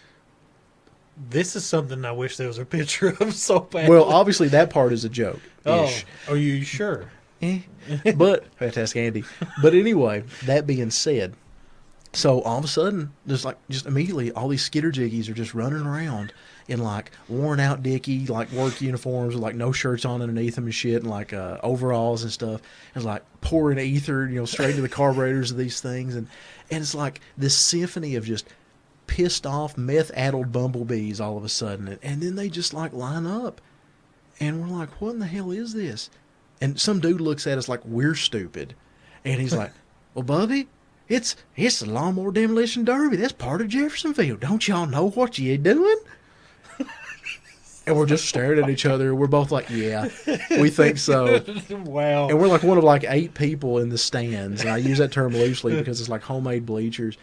This is something I wish there was a picture of so bad. Well, obviously that part is a joke. Oh, are you sure? But I have to ask Andy. But anyway, that being said, so all of a sudden, just immediately, all these skitter jiggies are just running around in like worn out dicky, like work uniforms with like no shirts on underneath them and shit, and like overalls and stuff. And like pouring ether, straight into the carburetors of these things, and it's like this symphony of just pissed off, meth-addled bumblebees all of a sudden. And then they just like line up. And we're like, what in the hell is this? And some dude looks at us like we're stupid. And he's like, well, Bubby, it's the Lawnmower Demolition Derby. That's part of Jeffersonville. Don't y'all know what you doing? And we're just staring at each other. We're both like, yeah, we think so. Wow. And we're like one of like 8 people in the stands. And I use that term loosely because it's like homemade bleachers.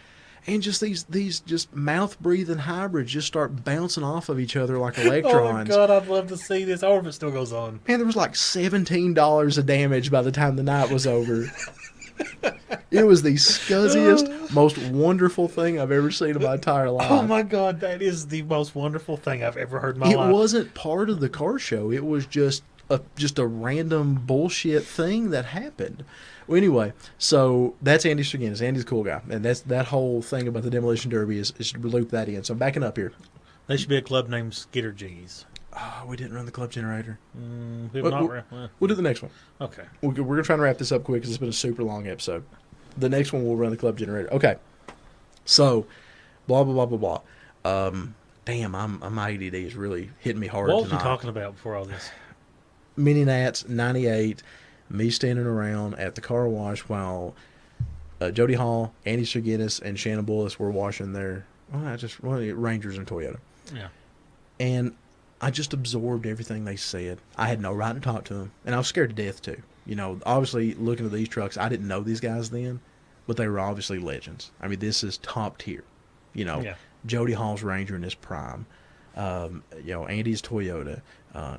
And just these just mouth-breathing hybrids just start bouncing off of each other like electrons. Oh, my God, I'd love to see this. I wonder if it still goes on. Man, there was like $17 of damage by the time the night was over. It was the scuzziest, most wonderful thing I've ever seen in my entire life. Oh, my God, that is the most wonderful thing I've ever heard in my life. It wasn't part of the car show. It was just a random bullshit thing that happened. Well, anyway, so that's Andy Strigenis. Andy's a cool guy. And that whole thing about the Demolition Derby is to loop that in. So I'm backing up here. They should be a club named Skitter Jiggies. Oh, we didn't run the club generator. We'll do the next one. Okay. We're going to try and wrap this up quick because it's been a super long episode. The next one we'll run the club generator. Okay. So, blah, blah, blah, blah, blah. Damn, my ADD is really hitting me hard tonight. What was we talking about before all this? Mini Nats, 98. Me standing around at the car wash while Jody Hall, Andy Strigenis, and Shannon Bullis were washing their Rangers and Toyota. Yeah. And I just absorbed everything they said. I had no right to talk to them. And I was scared to death, too. Obviously, looking at these trucks, I didn't know these guys then, but they were obviously legends. I mean, this is top tier. Yeah. Jody Hall's Ranger in his prime. Andy's Toyota.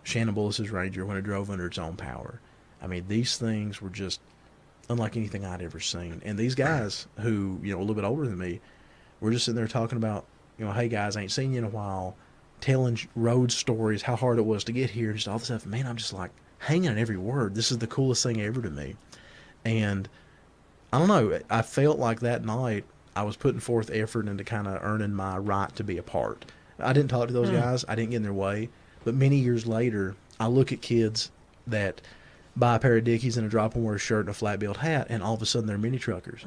Shannon Bullis' Ranger when it drove under its own power. I mean, these things were just unlike anything I'd ever seen. And these guys who, a little bit older than me, were just sitting there talking about, hey, guys, I ain't seen you in a while, telling road stories, how hard it was to get here, just all this stuff. Man, I'm just like hanging on every word. This is the coolest thing ever to me. And I don't know. I felt like that night I was putting forth effort into kind of earning my right to be a part. I didn't talk to those guys. I didn't get in their way. But many years later, I look at kids that buy a pair of Dickies and a drop-and-wear shirt and a flat-billed hat, and all of a sudden they're mini truckers.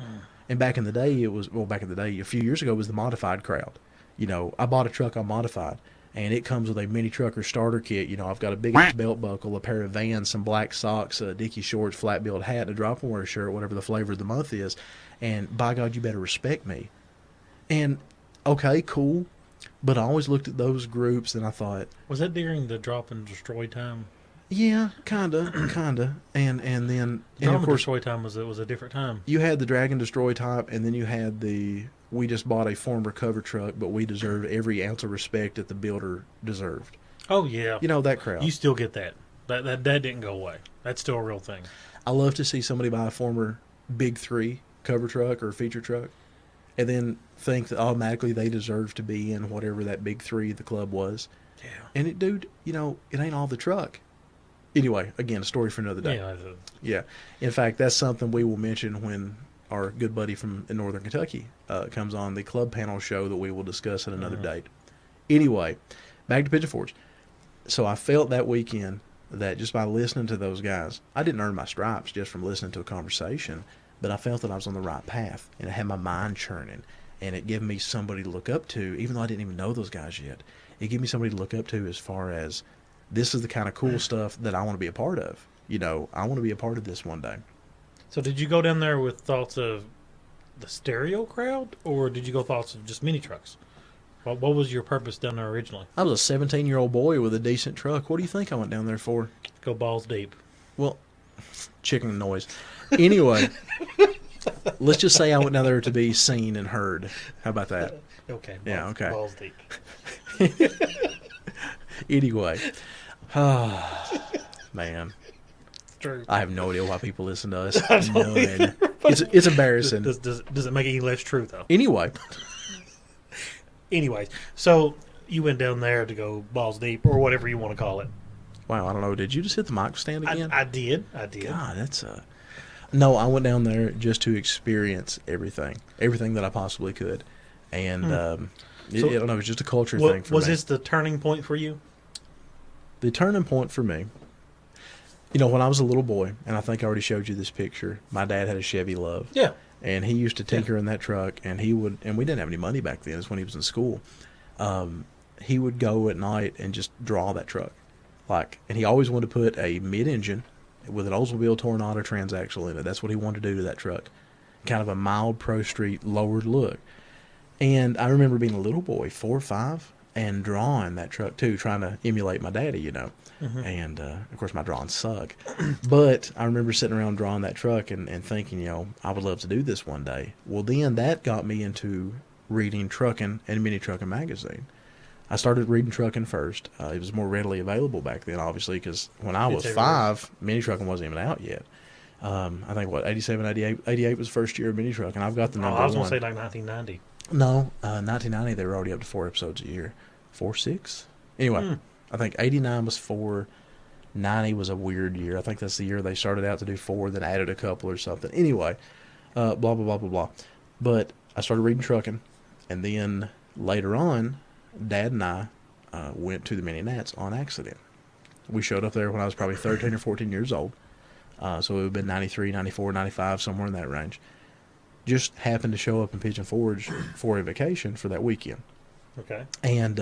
And back in the day, a few years ago, it was the modified crowd. I bought a truck on modified, and it comes with a mini trucker starter kit. I've got a big belt buckle, a pair of Vans, some black socks, Dickie shorts, flat-billed hat, and a drop-and-wear shirt, whatever the flavor of the month is. And by God, you better respect me. And, okay, cool. But I always looked at those groups and I thought... Was that during the drop and destroy time? Yeah, kinda. And then... Drop and of course, destroy time was a different time. You had the drag and destroy type, and then you had we just bought a former cover truck, but we deserved every ounce of respect that the builder deserved. Oh, yeah. That crowd. You still get that. That didn't go away. That's still a real thing. I love to see somebody buy a former Big 3 cover truck or feature truck and then think that automatically they deserve to be in whatever that Big 3 the club was. Yeah. And it ain't all the truck. Anyway, again, a story for another day. Yeah. In fact, that's something we will mention when our good buddy from in Northern Kentucky comes on the club panel show that we will discuss at another date. Anyway, back to Pigeon Forge. So I felt that weekend that just by listening to those guys, I didn't earn my stripes just from listening to a conversation, but I felt that I was on the right path, and it had my mind churning, and it gave me somebody to look up to, even though I didn't even know those guys yet. It gave me somebody to look up to as far as this is the kind of cool stuff that I want to be a part of. I want to be a part of this one day. So did you go down there with thoughts of the stereo crowd, or did you go thoughts of just mini trucks? What was your purpose down there originally? I was a 17-year-old boy with a decent truck. What do you think I went down there for? Go balls deep. Well, chicken noise. Anyway, let's just say I went down there to be seen and heard. How about that? Okay. Okay. Balls deep. Anyway. Man. True. I have no idea why people listen to us. None. It's embarrassing. Does it make it any less true, though? Anyway. Anyways, so you went down there to go balls deep, or whatever you want to call it. Wow, I don't know. Did you just hit the mic stand again? I did. God, that's No, I went down there just to experience everything that I possibly could, and I don't know. It was just a culture thing for me. Was this the turning point for you? The turning point for me. When I was a little boy, and I think I already showed you this picture. My dad had a Chevy Love. Yeah. And he used to tinker in that truck, and we didn't have any money back then. It's when he was in school. He would go at night and just draw that truck. And he always wanted to put a mid-engine with an Oldsmobile Tornado transaxle in it. That's what he wanted to do to that truck. Kind of a mild Pro Street lowered look. And I remember being a little boy, 4 or 5, and drawing that truck too, trying to emulate my daddy, Mm-hmm. And, of course, my drawings suck. But I remember sitting around drawing that truck and thinking, I would love to do this one day. Well, then that got me into reading Truckin' and Mini Truckin' magazine. I started reading Truckin' first. It was more readily available back then, obviously, because when I was 5, Mini Truckin' wasn't even out yet. I think, 87, 88 was the first year of Mini Truckin'. I've got the number 1. I was going to say like 1990. No, 1990, they were already up to 4 episodes a year. 4, 6? Anyway. I think 89 was 4. 90 was a weird year. I think that's the year they started out to do 4, then added a couple or something. Anyway, blah, blah, blah, blah, blah. But I started reading Truckin', and then later on, Dad and I went to the Mini Nats on accident. We showed up there when I was probably 13 or 14 years old. So it would have been 93, 94, 95, somewhere in that range. Just happened to show up in Pigeon Forge for a vacation for that weekend. Okay. And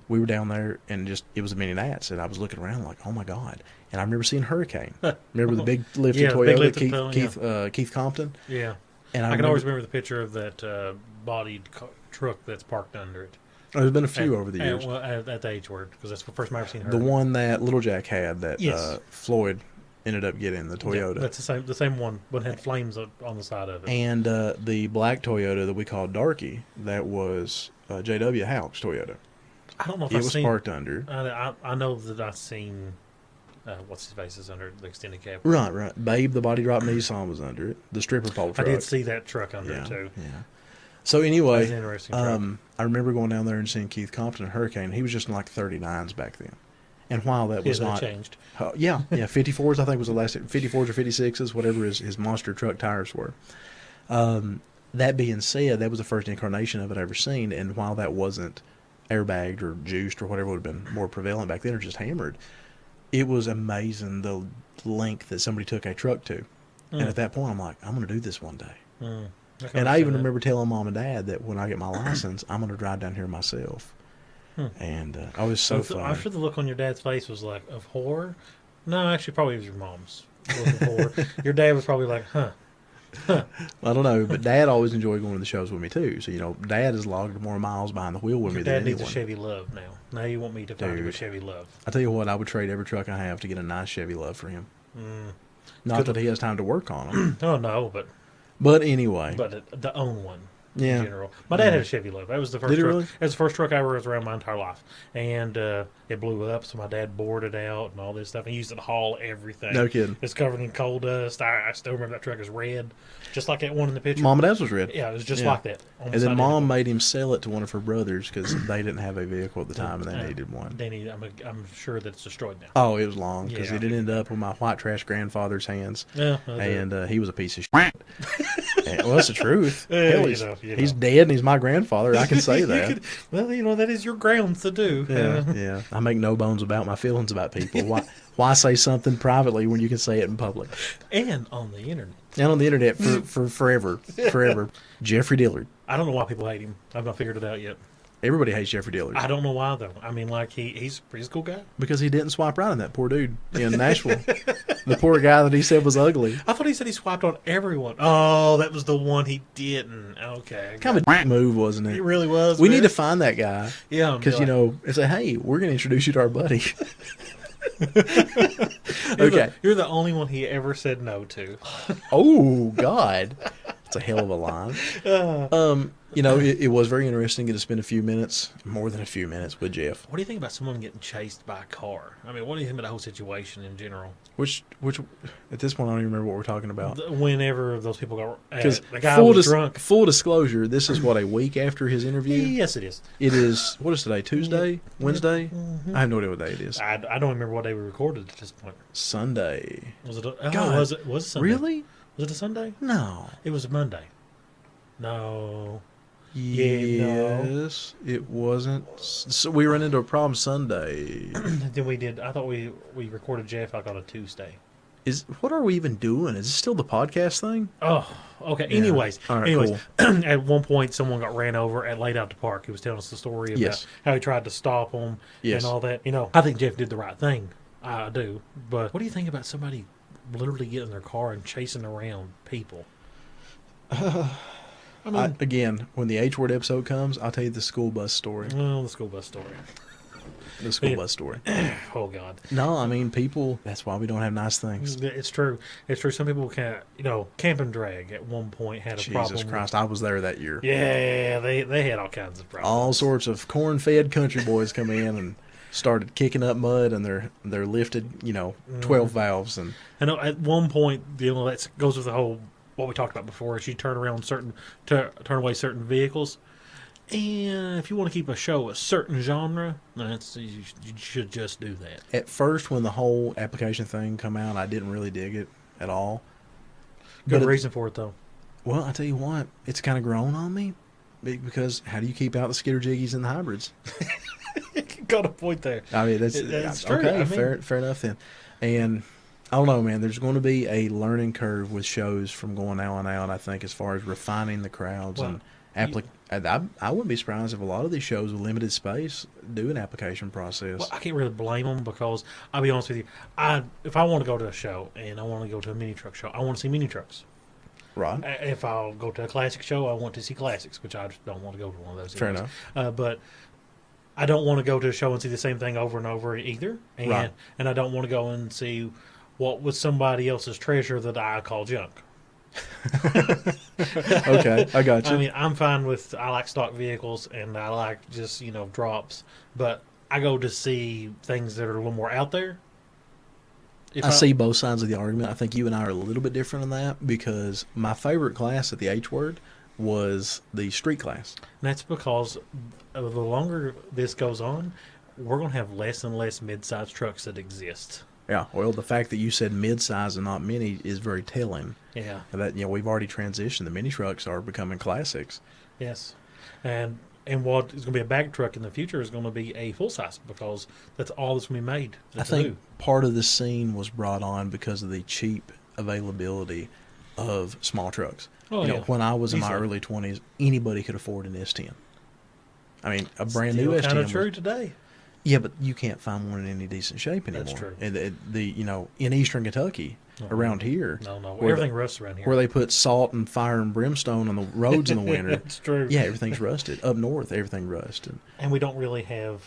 we were down there, and it was a Mini Nats, and I was looking around like, oh my God. And I remember seeing Hurricane. Remember the big lifted Toyota, Keith Compton? Yeah. And I can always remember the picture of that bodied truck that's parked under it. There's been a few over the years. At the H word, because that's the first time I've seen her. The one that Little Jack had that Floyd ended up getting, the Toyota. Yeah, that's the same one, but had flames on the side of it. And the black Toyota that we called Darky, that was J.W. Houck's Toyota. I don't know if it was parked under. I know that I've seen what's his face is under the extended cab. Right. Babe, the body drop Nissan was under it. The stripper pole truck. I did see that truck under it too. Yeah. So anyway, that's an interesting truck. I remember going down there and seeing Keith Compton and Hurricane. He was just in like 39s back then. And while that was not changed. 54s I think was the last 54s or 56s, whatever his monster truck tires were. That being said, that was the first incarnation of it I've ever seen, and while that wasn't airbagged or juiced or whatever would have been more prevalent back then, or just hammered, it was amazing the length that somebody took a truck to. And at that point, I'm like, I'm going to do this one day. And I even remember telling Mom and Dad that when I get my license, I'm going to drive down here myself. And I was so fun. I'm sure the look on your dad's face was like of horror. No, actually, probably it was your mom's. Look of horror. Your dad was probably like, huh. I don't know, but Dad always enjoyed going to the shows with me too. So Dad has logged more miles behind the wheel with me than anyone. Dad needs a Chevy Love now. Now you want me to find him a Chevy Love? I tell you what, I would trade every truck I have to get a nice Chevy Love for him. Not that he has time to work on them. Oh no, but anyway. But to own one. Yeah. In general. My dad had a Chevy Love. That was the first Did truck. Really? That was the first truck I ever was around my entire life. And it blew up, so my dad boarded out and all this stuff. He used it to haul everything. No kidding. It's covered in coal dust. I still remember that truck is red, just like that one in the picture. Mom and Dad's was red. Yeah, it was just like that. And then Mom made him sell it to one of her brothers because they didn't have a vehicle at the time and they needed one. I'm sure that it's destroyed now. Oh, it was long because it ended up with my white trash grandfather's hands. Yeah, and he was a piece of shit. Well, that's the truth. Hell, he's dead and he's my grandfather. I can say that. That is your grounds to do. Yeah. I make no bones about my feelings about people. Why say something privately when you can say it in public? And on the internet. And on the internet for forever. Forever. Jeffrey Dillard. I don't know why people hate him. I've not figured it out yet. Everybody hates Jeffrey Dillard. I don't know why, though. I mean, like, he's a cool guy. Because he didn't swipe right on that poor dude in Nashville. The poor guy that he said was ugly. I thought he said he swiped on everyone. Oh, that was the one he didn't. Okay. Kind of a move, wasn't it? It really was. We need to find that guy. Yeah. Because, and say, hey, we're going to introduce you to our buddy. You're the only one he ever said no to. Oh, God. That's a hell of a line. It was very interesting to spend a few minutes, more than a few minutes, with Jeff. What do you think about someone getting chased by a car? I mean, what do you think about the whole situation in general? Which at this point, I don't even remember what we're talking about. Whenever those people got... Because the guy was drunk. Full disclosure, this is, a week after his interview? Yes, it is. It is, what is today, Tuesday? Wednesday? I have no idea what day it is. I don't remember what day we recorded at this point. Sunday. Was it? God, was it Sunday? Really? Was it a Sunday? No. It was a Monday. No. Yes, it wasn't. So we ran into a problem Sunday. Then we did. I thought we recorded Jeff on a Tuesday. What are we even doing? Is this still the podcast thing? Oh, okay. Yeah. Anyways, Cool. At one point, someone got ran over at laid out the park. He was telling us the story about how he tried to stop them and all that. I think Jeff did the right thing. I do. But what do you think about somebody literally getting in their car and chasing around people? I mean, again, when the H word episode comes, I'll tell you the school bus story. Well, the school bus story. The school bus story. Oh, God. No, I mean, people, that's why we don't have nice things. It's true. It's true. Some people can't, Camp and Drag at one point had a problem. Jesus Christ, I was there that year. Yeah, they had all kinds of problems. All sorts of corn-fed country boys come in and started kicking up mud, and they're lifted, 12 valves. And I know at one point, that goes with the whole, what we talked about before, is you turn away certain vehicles. And if you want to keep a show a certain genre, you should just do that. At first, when the whole application thing come out, I didn't really dig it at all. Good reason for it, though. Well, I tell you what, it's kind of grown on me. Because how do you keep out the skitter-jiggies and the hybrids? Got a point there. I mean, that's true. Okay, fair enough then. And I don't know, man. There's going to be a learning curve with shows from going now on out, I think, as far as refining the crowds and I wouldn't be surprised if a lot of these shows with limited space do an application process. Well, I can't really blame them because I'll be honest with you. If I want to go to a show and I want to go to a mini truck show, I want to see mini trucks. Right. If I'll go to a classic show, I want to see classics, which I just don't want to go to one of those. Fair enough. But I don't want to go to a show and see the same thing over and over either. And I don't want to go and see what was somebody else's treasure that I call junk. Okay, I got you. I mean, I like stock vehicles and I like just, drops, but I go to see things that are a little more out there. I see both sides of the argument. I think you and I are a little bit different in that because my favorite class at the H word was the street class. And that's because the longer this goes on, we're going to have less and less mid-sized trucks that exist. Yeah, well, the fact that you said mid-size and not mini is very telling. Yeah. That, we've already transitioned. The mini trucks are becoming classics. Yes. And what is going to be a bag truck in the future is going to be a full-size, because that's all that's going to be made. I think part of the scene was brought on because of the cheap availability of small trucks. Oh, yeah. When I was in my early 20s, anybody could afford an S10. I mean, a brand new S10. Kind of true today. Yeah, but you can't find one in any decent shape anymore. That's true. And in eastern Kentucky, around here. No. Everything rusts around here. Where they put salt and fire and brimstone on the roads in the winter. That's true. Yeah, everything's rusted. Up north, everything rusts. And we don't really have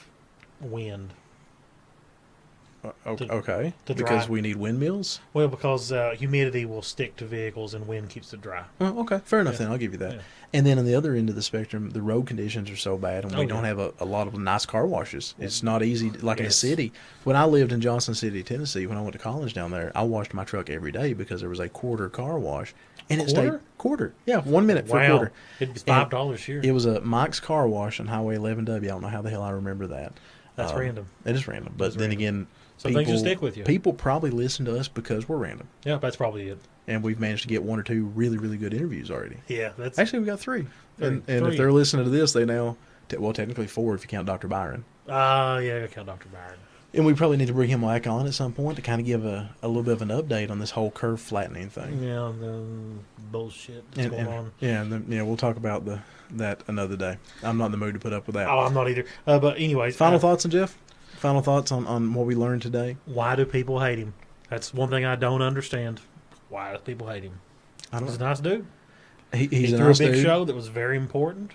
wind. Okay. To because dry. we need windmills? Well, because humidity will stick to vehicles and wind keeps it dry. Oh, okay. Fair enough then. I'll give you that. Yeah. And then on the other end of the spectrum, the road conditions are so bad, and we don't have a lot of nice car washes. It's not easy, like in a city. When I lived in Johnson City, Tennessee, when I went to college down there, I washed my truck every day because there was a quarter car wash. And it stayed quarter. Yeah, 1 minute for a quarter. It'd be $5 here. It was a Mike's Car Wash on Highway 11W. I don't know how the hell I remember that. That's random. It is random. But then again, some things just stick with you. People probably listen to us because we're random. Yeah, that's probably it. And we've managed to get 1 or 2 really, really good interviews already. Yeah, that's actually we got 3. And three. If they're listening to this, they now technically 4 if you count Dr. Byron. Yeah, I count Dr. Byron. And we probably need to bring him back on at some point to kind of give a little bit of an update on this whole curve flattening thing. Yeah, the bullshit that's going on. Yeah, and then, we'll talk about that another day. I'm not in the mood to put up with that. Oh, I'm not either. But anyways, final thoughts on Jeff? Final thoughts on what we learned today? Why do people hate him? That's one thing I don't understand. Why do people hate him? He's a nice dude. He threw a big show that was very important.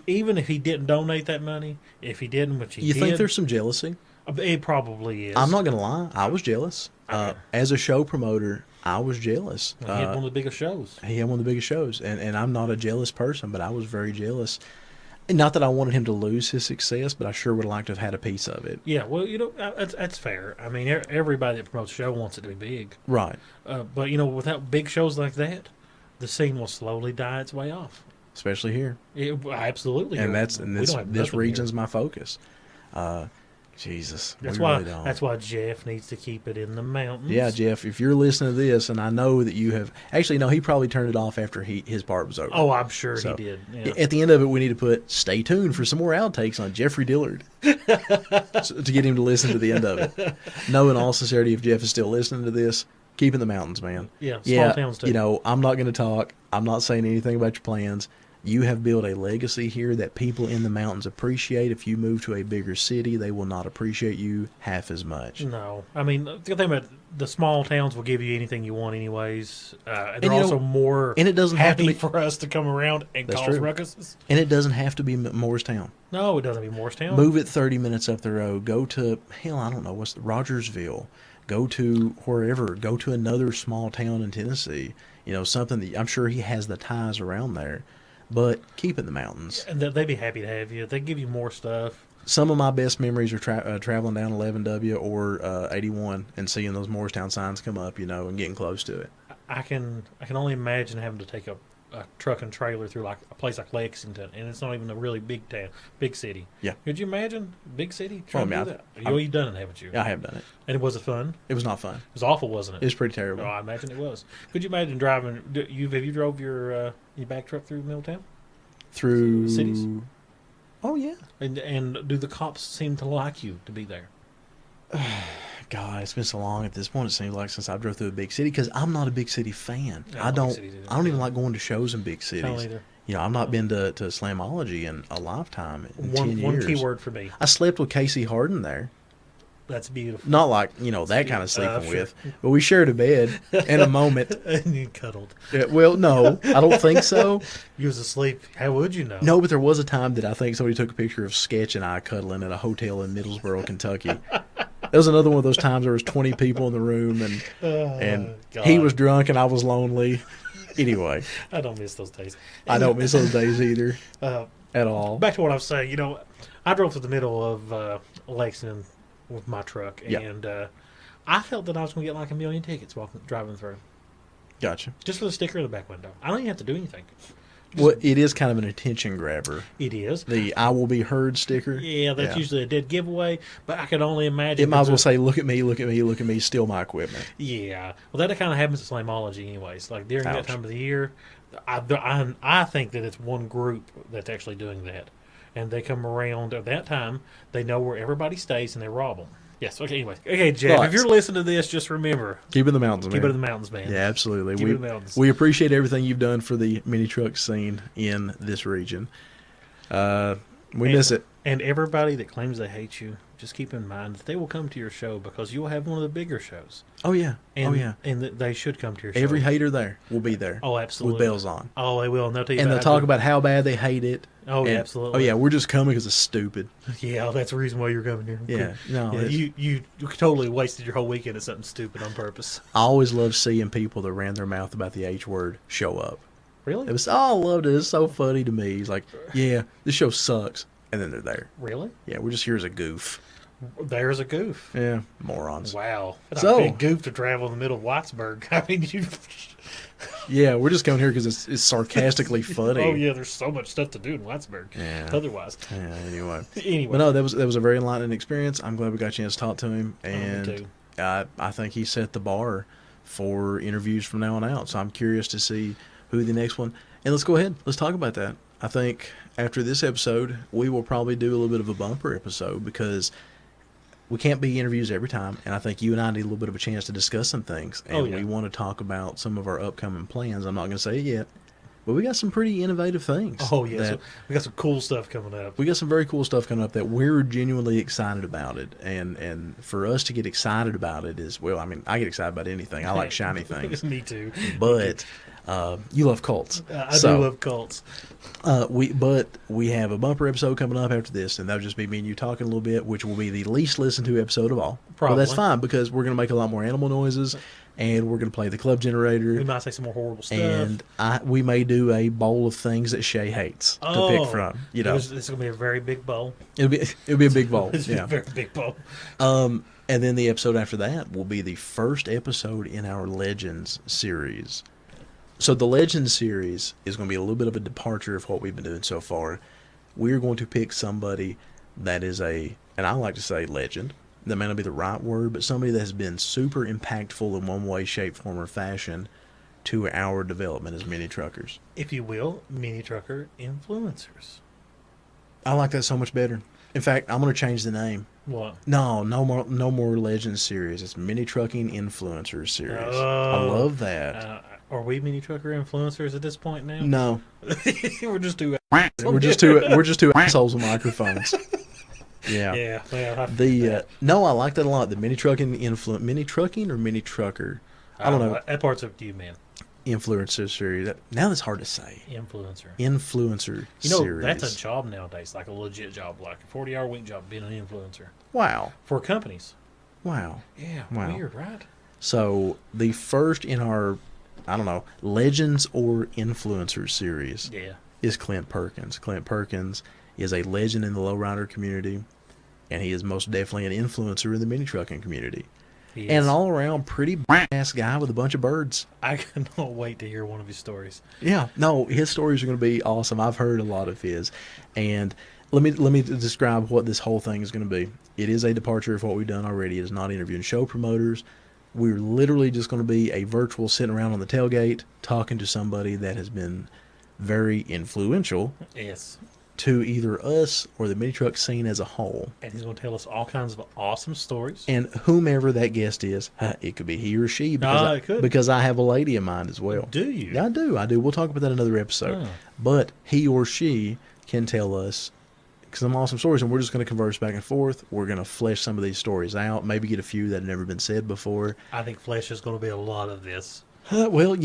Even if he didn't donate that money, if he didn't, which he did. You think there's some jealousy? It probably is. I'm not going to lie. I was jealous. As a show promoter, I was jealous. He had one of the biggest shows. He had one of the biggest shows. And I'm not a jealous person, but I was very jealous. And not that I wanted him to lose his success, but I sure would have liked to have had a piece of it. Yeah, well, that's fair. I mean, everybody that promotes a show wants it to be big. Right. But, without big shows like that, the scene will slowly die its way off. Especially here. Absolutely. And this region's my focus. Jesus. That's why Jeff needs to keep it in the mountains. Yeah, Jeff, if you're listening to this, and I know that you have actually no, he probably turned it off after his part was over. Oh, I'm sure he did. Yeah. At the end of it, we need to put stay tuned for some more outtakes on Jeffrey Dillard to get him to listen to the end of it. No, in all sincerity, if Jeff is still listening to this, keep in the mountains, man. Yeah, small towns too. I'm not going to talk. I'm not saying anything about your plans. You have built a legacy here that people in the mountains appreciate. If you move to a bigger city, they will not appreciate you half as much. No. I mean, the thing about the small towns will give you anything you want anyways. They're also more and it doesn't happy have to be, for us to come around and cause ruckuses. And it doesn't have to be Moorestown. No, it doesn't be Moorestown. Move it 30 minutes up the road. Go to, I don't know, what's Rogersville. Go to wherever. Go to another small town in Tennessee. Something that I'm sure he has the ties around there. But keep it in the mountains. And they'd be happy to have you. They give you more stuff. Some of my best memories are traveling down 11W or 81 and seeing those Moorestown signs come up, and getting close to it. I can only imagine having to take a truck and trailer through like a place like Lexington, and it's not even a really big town, big city. Yeah. Could you imagine big city? Well, do that? You've done it, haven't you? Yeah, I have done it. And was it fun? It was not fun. It was awful, wasn't it? It was pretty terrible. Oh, I imagine it was. Could you imagine driving? Have you drove your back truck through Middletown? Through cities? Oh yeah. And do the cops seem to like you to be there? God, it's been so long at this point. It seems like since I drove through a big city, because I'm not a big city fan. I don't even like going to shows in big cities. I've not been to Slamology in a lifetime. In 10 years. One key word for me. I slept with Casey Harden there. That's beautiful. Not like, that kind of sleeping with. But we shared a bed in a moment. And you cuddled. Well, no, I don't think so. You was asleep. How would you know? No, but there was a time that I think somebody took a picture of Sketch and I cuddling at a hotel in Middlesboro, Kentucky. That was another one of those times there was 20 people in the room and he was drunk and I was lonely. Anyway. I don't miss those days. I don't miss those days either at all. Back to what I was saying. I drove through the middle of Lexington with my truck, and I felt that I was going to get like 1 million tickets driving through. Gotcha. Just for the sticker in the back window. I don't even have to do anything. Well, it is kind of an attention grabber. It is. The "I will be heard" sticker. Yeah, that's usually a dead giveaway, but I could only imagine. It might as well say, "Look at me, look at me, look at me, steal my equipment." Yeah. Well, that kind of happens at Slamology anyways. Like during that time of the year, I think that it's one group that's actually doing that. And they come around at that time, they know where everybody stays, and they rob them. Yes. Okay. Anyway. Okay, Jeff. If you're listening to this, just remember: keep it in the mountains, man. Keep it in the mountains, man. Yeah, absolutely. Keep it in the mountains. We appreciate everything you've done for the mini truck scene in this region. We miss it. And everybody that claims they hate you, just keep in mind that they will come to your show because you will have one of the bigger shows. Oh yeah. And they should come to your show. Every hater there will be there. Oh, absolutely. With bells on. Oh, they will. And they'll talk about how bad they hate it. Oh, yeah, absolutely. Oh yeah, we're just coming because it's stupid. Yeah, that's the reason why you're coming here. Yeah, no, yeah, you totally wasted your whole weekend at something stupid on purpose. I always love seeing people that ran their mouth about the H word show up. Really? I loved it. It's so funny to me. He's like, yeah, this show sucks, and then they're there. Really? Yeah, we're just here as a goof. There's a goof. Yeah, morons. Wow, that's a big goof to travel in the middle of Whitesburg. I mean, you. Yeah, we're just coming here because it's sarcastically funny. Oh yeah, there's so much stuff to do in Whitesburg. Yeah. Otherwise. Yeah. Anyway. But no, that was a very enlightening experience. I'm glad we got a chance to talk to him, and me too. I think he set the bar for interviews from now on out. So I'm curious to see who the next one. And let's go ahead. Let's talk about that. I think after this episode, we will probably do a little bit of a bumper episode because we can't be interviews every time, and I think you and I need a little bit of a chance to discuss some things. And we want to talk about some of our upcoming plans. I'm not going to say it yet, but we got some pretty innovative things. Oh, yeah. So we got some cool stuff coming up. We got some very cool stuff coming up that we're genuinely excited about it. And for us to get excited about it is, well, I mean, I get excited about anything. I like shiny things. Me too. But you love cults. I do love cults. We have a bumper episode coming up after this, and that'll just be me and you talking a little bit, which will be the least listened to episode of all. Probably. But that's fine because we're going to make a lot more animal noises, and we're going to play the club generator. We might say some more horrible stuff. And we may do a bowl of things that Shay hates to pick from. You know, this is going to be a very big bowl. It'll be a big bowl. It's a very big bowl. And then the episode after that will be the first episode in our Legends series. So the Legends series is going to be a little bit of a departure of what we've been doing so far. We're going to pick somebody that is and I like to say legend. That may not be the right word, but somebody that has been super impactful in one way, shape, form, or fashion to our development as mini truckers. If you will, mini trucker influencers. I like that so much better. In fact, I'm going to change the name. What? No more Legends series. It's Mini Trucking Influencers series. I love that. Are we mini trucker influencers at this point now? No, we're just two. We're just two assholes with microphones. Yeah. Yeah. Well, no, I like that a lot. The mini trucking or mini trucker. I don't know. That part's up to you, man. Influencer series. Now that's hard to say. Influencer. Series. That's a job nowadays, like a legit job, like a 40-hour week job, being an influencer. Wow. For companies. Wow. Yeah. Wow. Weird, right? So the first in our, I don't know, Legends or Influencer series. Yeah. Is Clint Perkins. Clint Perkins is a legend in the lowrider community, and he is most definitely an influencer in the mini trucking community. And an all-around pretty ass guy with a bunch of birds. I cannot wait to hear one of his stories. Yeah, no, his stories are going to be awesome. I've heard a lot of his, and let me describe what this whole thing is going to be. It is a departure of what we've done already. It is not interviewing show promoters. We're literally just going to be a virtual sitting around on the tailgate talking to somebody that has been very influential. Yes. To either us or the mini truck scene as a whole. And he's going to tell us all kinds of awesome stories. And whomever that guest is, it could be he or she. Because I have a lady in mind as well. Do you? Yeah, I do. We'll talk about that in another episode. But he or she can tell us some awesome stories, and we're just going to converse back and forth. We're going to flesh some of these stories out, maybe get a few that have never been said before. I think flesh is going to be a lot of this. Well,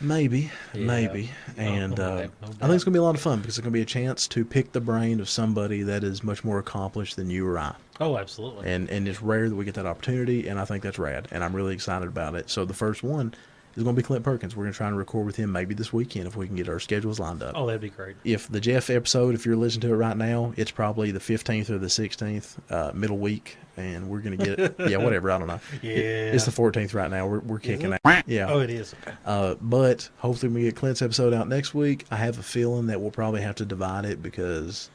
maybe. And I think it's going to be a lot of fun because it's going to be a chance to pick the brain of somebody that is much more accomplished than you or I. Oh, absolutely. And it's rare that we get that opportunity, and I think that's rad, and I'm really excited about it. So the first one is is going to be Clint Perkins. We're going to try and record with him maybe this weekend if we can get our schedules lined up. Oh, that'd be great. If the Jeff episode, if you're listening to it right now, it's probably the 15th or the 16th, middle week, and we're going to get it. Yeah, whatever. I don't know. Yeah. It's the 14th right now. We're kicking out. Yeah. Oh, it is. Okay. But hopefully we get Clint's episode out next week. I have a feeling that we'll probably have to divide it because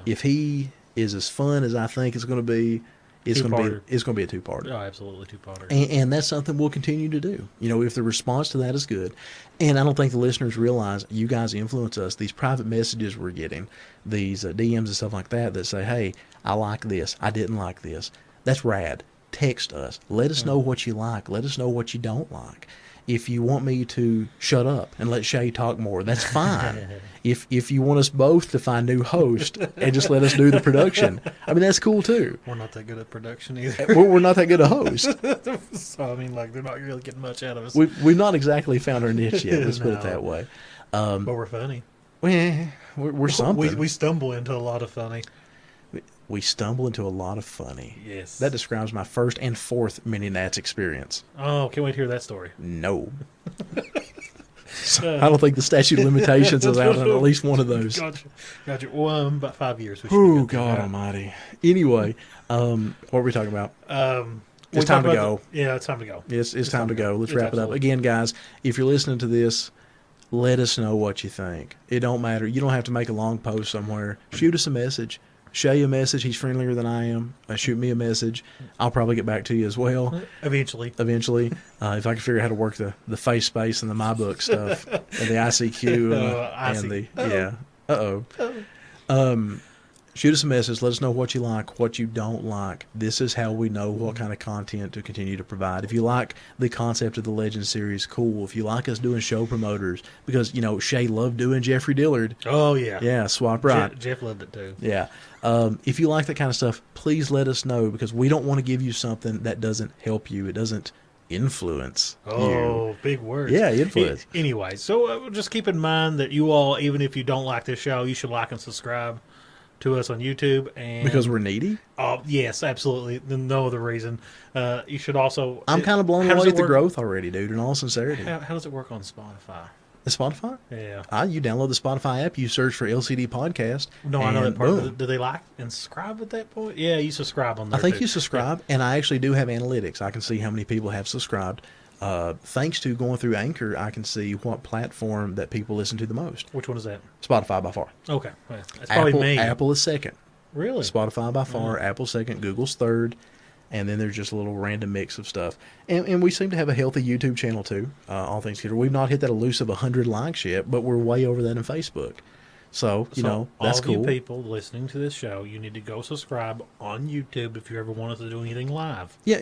if he is as fun as I think it's going to be, it's going to be a two-parter. Oh, absolutely two-parter. And that's something we'll continue to do. If the response to that is good. And I don't think the listeners realize you guys influence us. These private messages we're getting, these DMs and stuff like that say, hey, I like this. I didn't like this. That's rad. Text us. Let us know what you like. Let us know what you don't like. If you want me to shut up and let Shay talk more, that's fine. If you want us both to find new hosts and just let us do the production, that's cool too. We're not that good at production either. We're not that good a host. So, they're not really getting much out of us. We've not exactly found our niche yet, let's put it that way. But we're funny. We're something. We stumble into a lot of funny. We stumble into a lot of funny. Yes. That describes my first and fourth Mini Nats experience. Oh, can't wait to hear that story. No. I don't think the statute of limitations is out on at least one of those. Gotcha. Well, about 5 years. Oh, God almighty. Anyway, what were we talking about? It's time to go. It's time to go. It's time to go. Let's wrap it up. Again, guys, if you're listening to this, let us know what you think. It don't matter. You don't have to make a long post somewhere. Shoot us a message. Shay a message. He's friendlier than I am. Shoot me a message. I'll probably get back to you as well. Eventually. If I can figure out how to work the face space and the My Book stuff and the ICQ shoot us a message. Let us know what you like, what you don't like. This is how we know what kind of content to continue to provide. If you like the concept of the Legend series, cool. If you like us doing show promoters, because, Shay loved doing Jeffrey Dillard. Oh, yeah. Yeah, swap right. Jeff loved it, too. Yeah. If you like that kind of stuff, please let us know, because we don't want to give you something that doesn't help you. It doesn't influence you. Big words. Yeah, influence. Anyway, so just keep in mind that you all, even if you don't like this show, you should like and subscribe to us on YouTube. And because we're needy? Oh, yes, absolutely. No other reason. You should also... I'm kind of blown away at the growth already, dude, in all sincerity. How does it work on Spotify? The Spotify? Yeah. You download the Spotify app, you search for LCD Podcast. No, I know that part. Do they like and subscribe at that point? Yeah, you subscribe on there. I think you subscribe, and I actually do have analytics. I can see how many people have subscribed. Thanks to going through Anchor, I can see what platform that people listen to the most. Which one is that? Spotify by far. Okay. That's probably me. Apple is second. Really? Spotify by far, Apple second, Google's third, and then there's just a little random mix of stuff. And we seem to have a healthy YouTube channel too, all things considered. We've not hit that elusive 100 likes yet, but we're way over that in Facebook. So, that's all cool. You people listening to this show, you need to go subscribe on YouTube if you ever want us to do anything live. Yeah,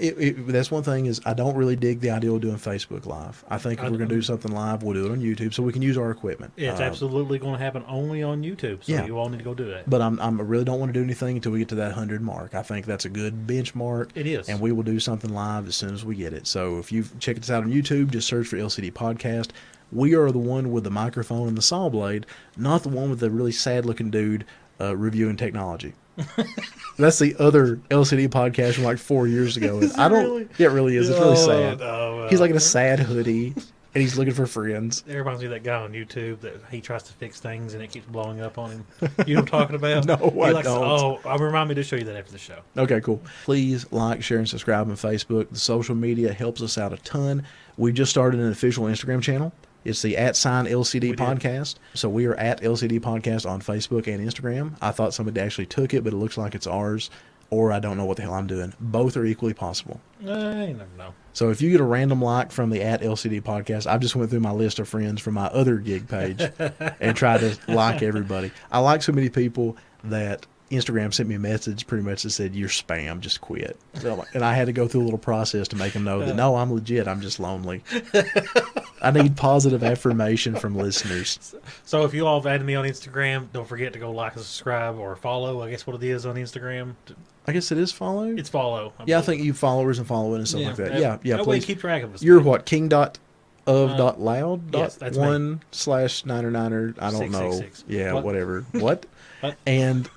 that's one thing is I don't really dig the idea of doing Facebook Live. I think if we're going to do something live, we'll do it on YouTube so we can use our equipment. It's absolutely going to happen only on YouTube, so you all need to go do that. But I really don't want to do anything until we get to that 100 mark. I think that's a good benchmark. It is. And we will do something live as soon as we get it. So if you check us out on YouTube, just search for LCD Podcast. We are the one with the microphone and the saw blade, not the one with the really sad-looking dude reviewing technology. That's the other LCD podcast from like 4 years ago. Is it really? Yeah, it really is. It's really sad. No, he's like in a sad hoodie, and he's looking for friends. It reminds me of that guy on YouTube that he tries to fix things, and it keeps blowing up on him. You know what I'm talking about? No, I don't. Remind me to show you that after the show. Okay, cool. Please like, share, and subscribe on Facebook. The social media helps us out a ton. We just started an official Instagram channel. It's the @LCD Podcast. So we are at LCD Podcast on Facebook and Instagram. I thought somebody actually took it, but it looks like it's ours, or I don't know what the hell I'm doing. Both are equally possible. You never know. So if you get a random like from the @LCD Podcast, I just went through my list of friends from my other gig page and tried to like everybody. I like so many people that Instagram sent me a message pretty much that said, "You're spam, just quit." So, and I had to go through a little process to make them know that, no, I'm legit. I'm just lonely. I need positive affirmation from listeners. So if you all have added me on Instagram, don't forget to go like and subscribe or follow. I guess what it is on Instagram. I guess it is follow? It's follow. I think you followers and following and stuff like that. Yeah, That way please. keep track of us. You're what, King. of.loud.1/9er9er. I don't know. 666. Yeah, What? whatever. What? And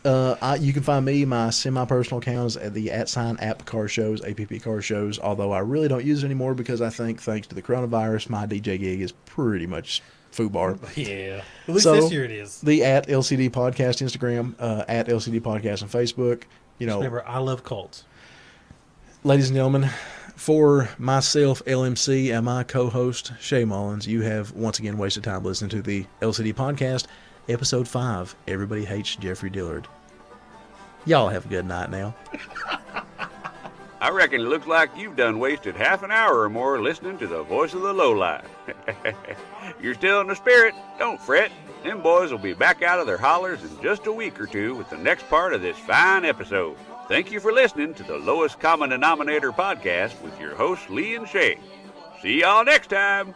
you can find me, my semi-personal accounts at the @app car shows, APP car shows, although I really don't use it anymore because I think thanks to the coronavirus, my DJ gig is pretty much foobar. Yeah. At least this year it is. The @LCD Podcast Instagram, @LCD Podcast on Facebook. Remember, I love cults. Ladies and gentlemen, for myself, LMC, and my co-host, Shay Mullins, you have once again wasted time listening to the LCD Podcast, Episode 5, Everybody Hates Jeffrey Dillard. Y'all have a good night now. I reckon it looks like you've done wasted half an hour or more listening to the voice of the lowlife. You're still in the spirit. Don't fret. Them boys will be back out of their hollers in just a week or two with the next part of this fine episode. Thank you for listening to the Lowest Common Denominator podcast with your hosts, Lee and Shay. See y'all next time.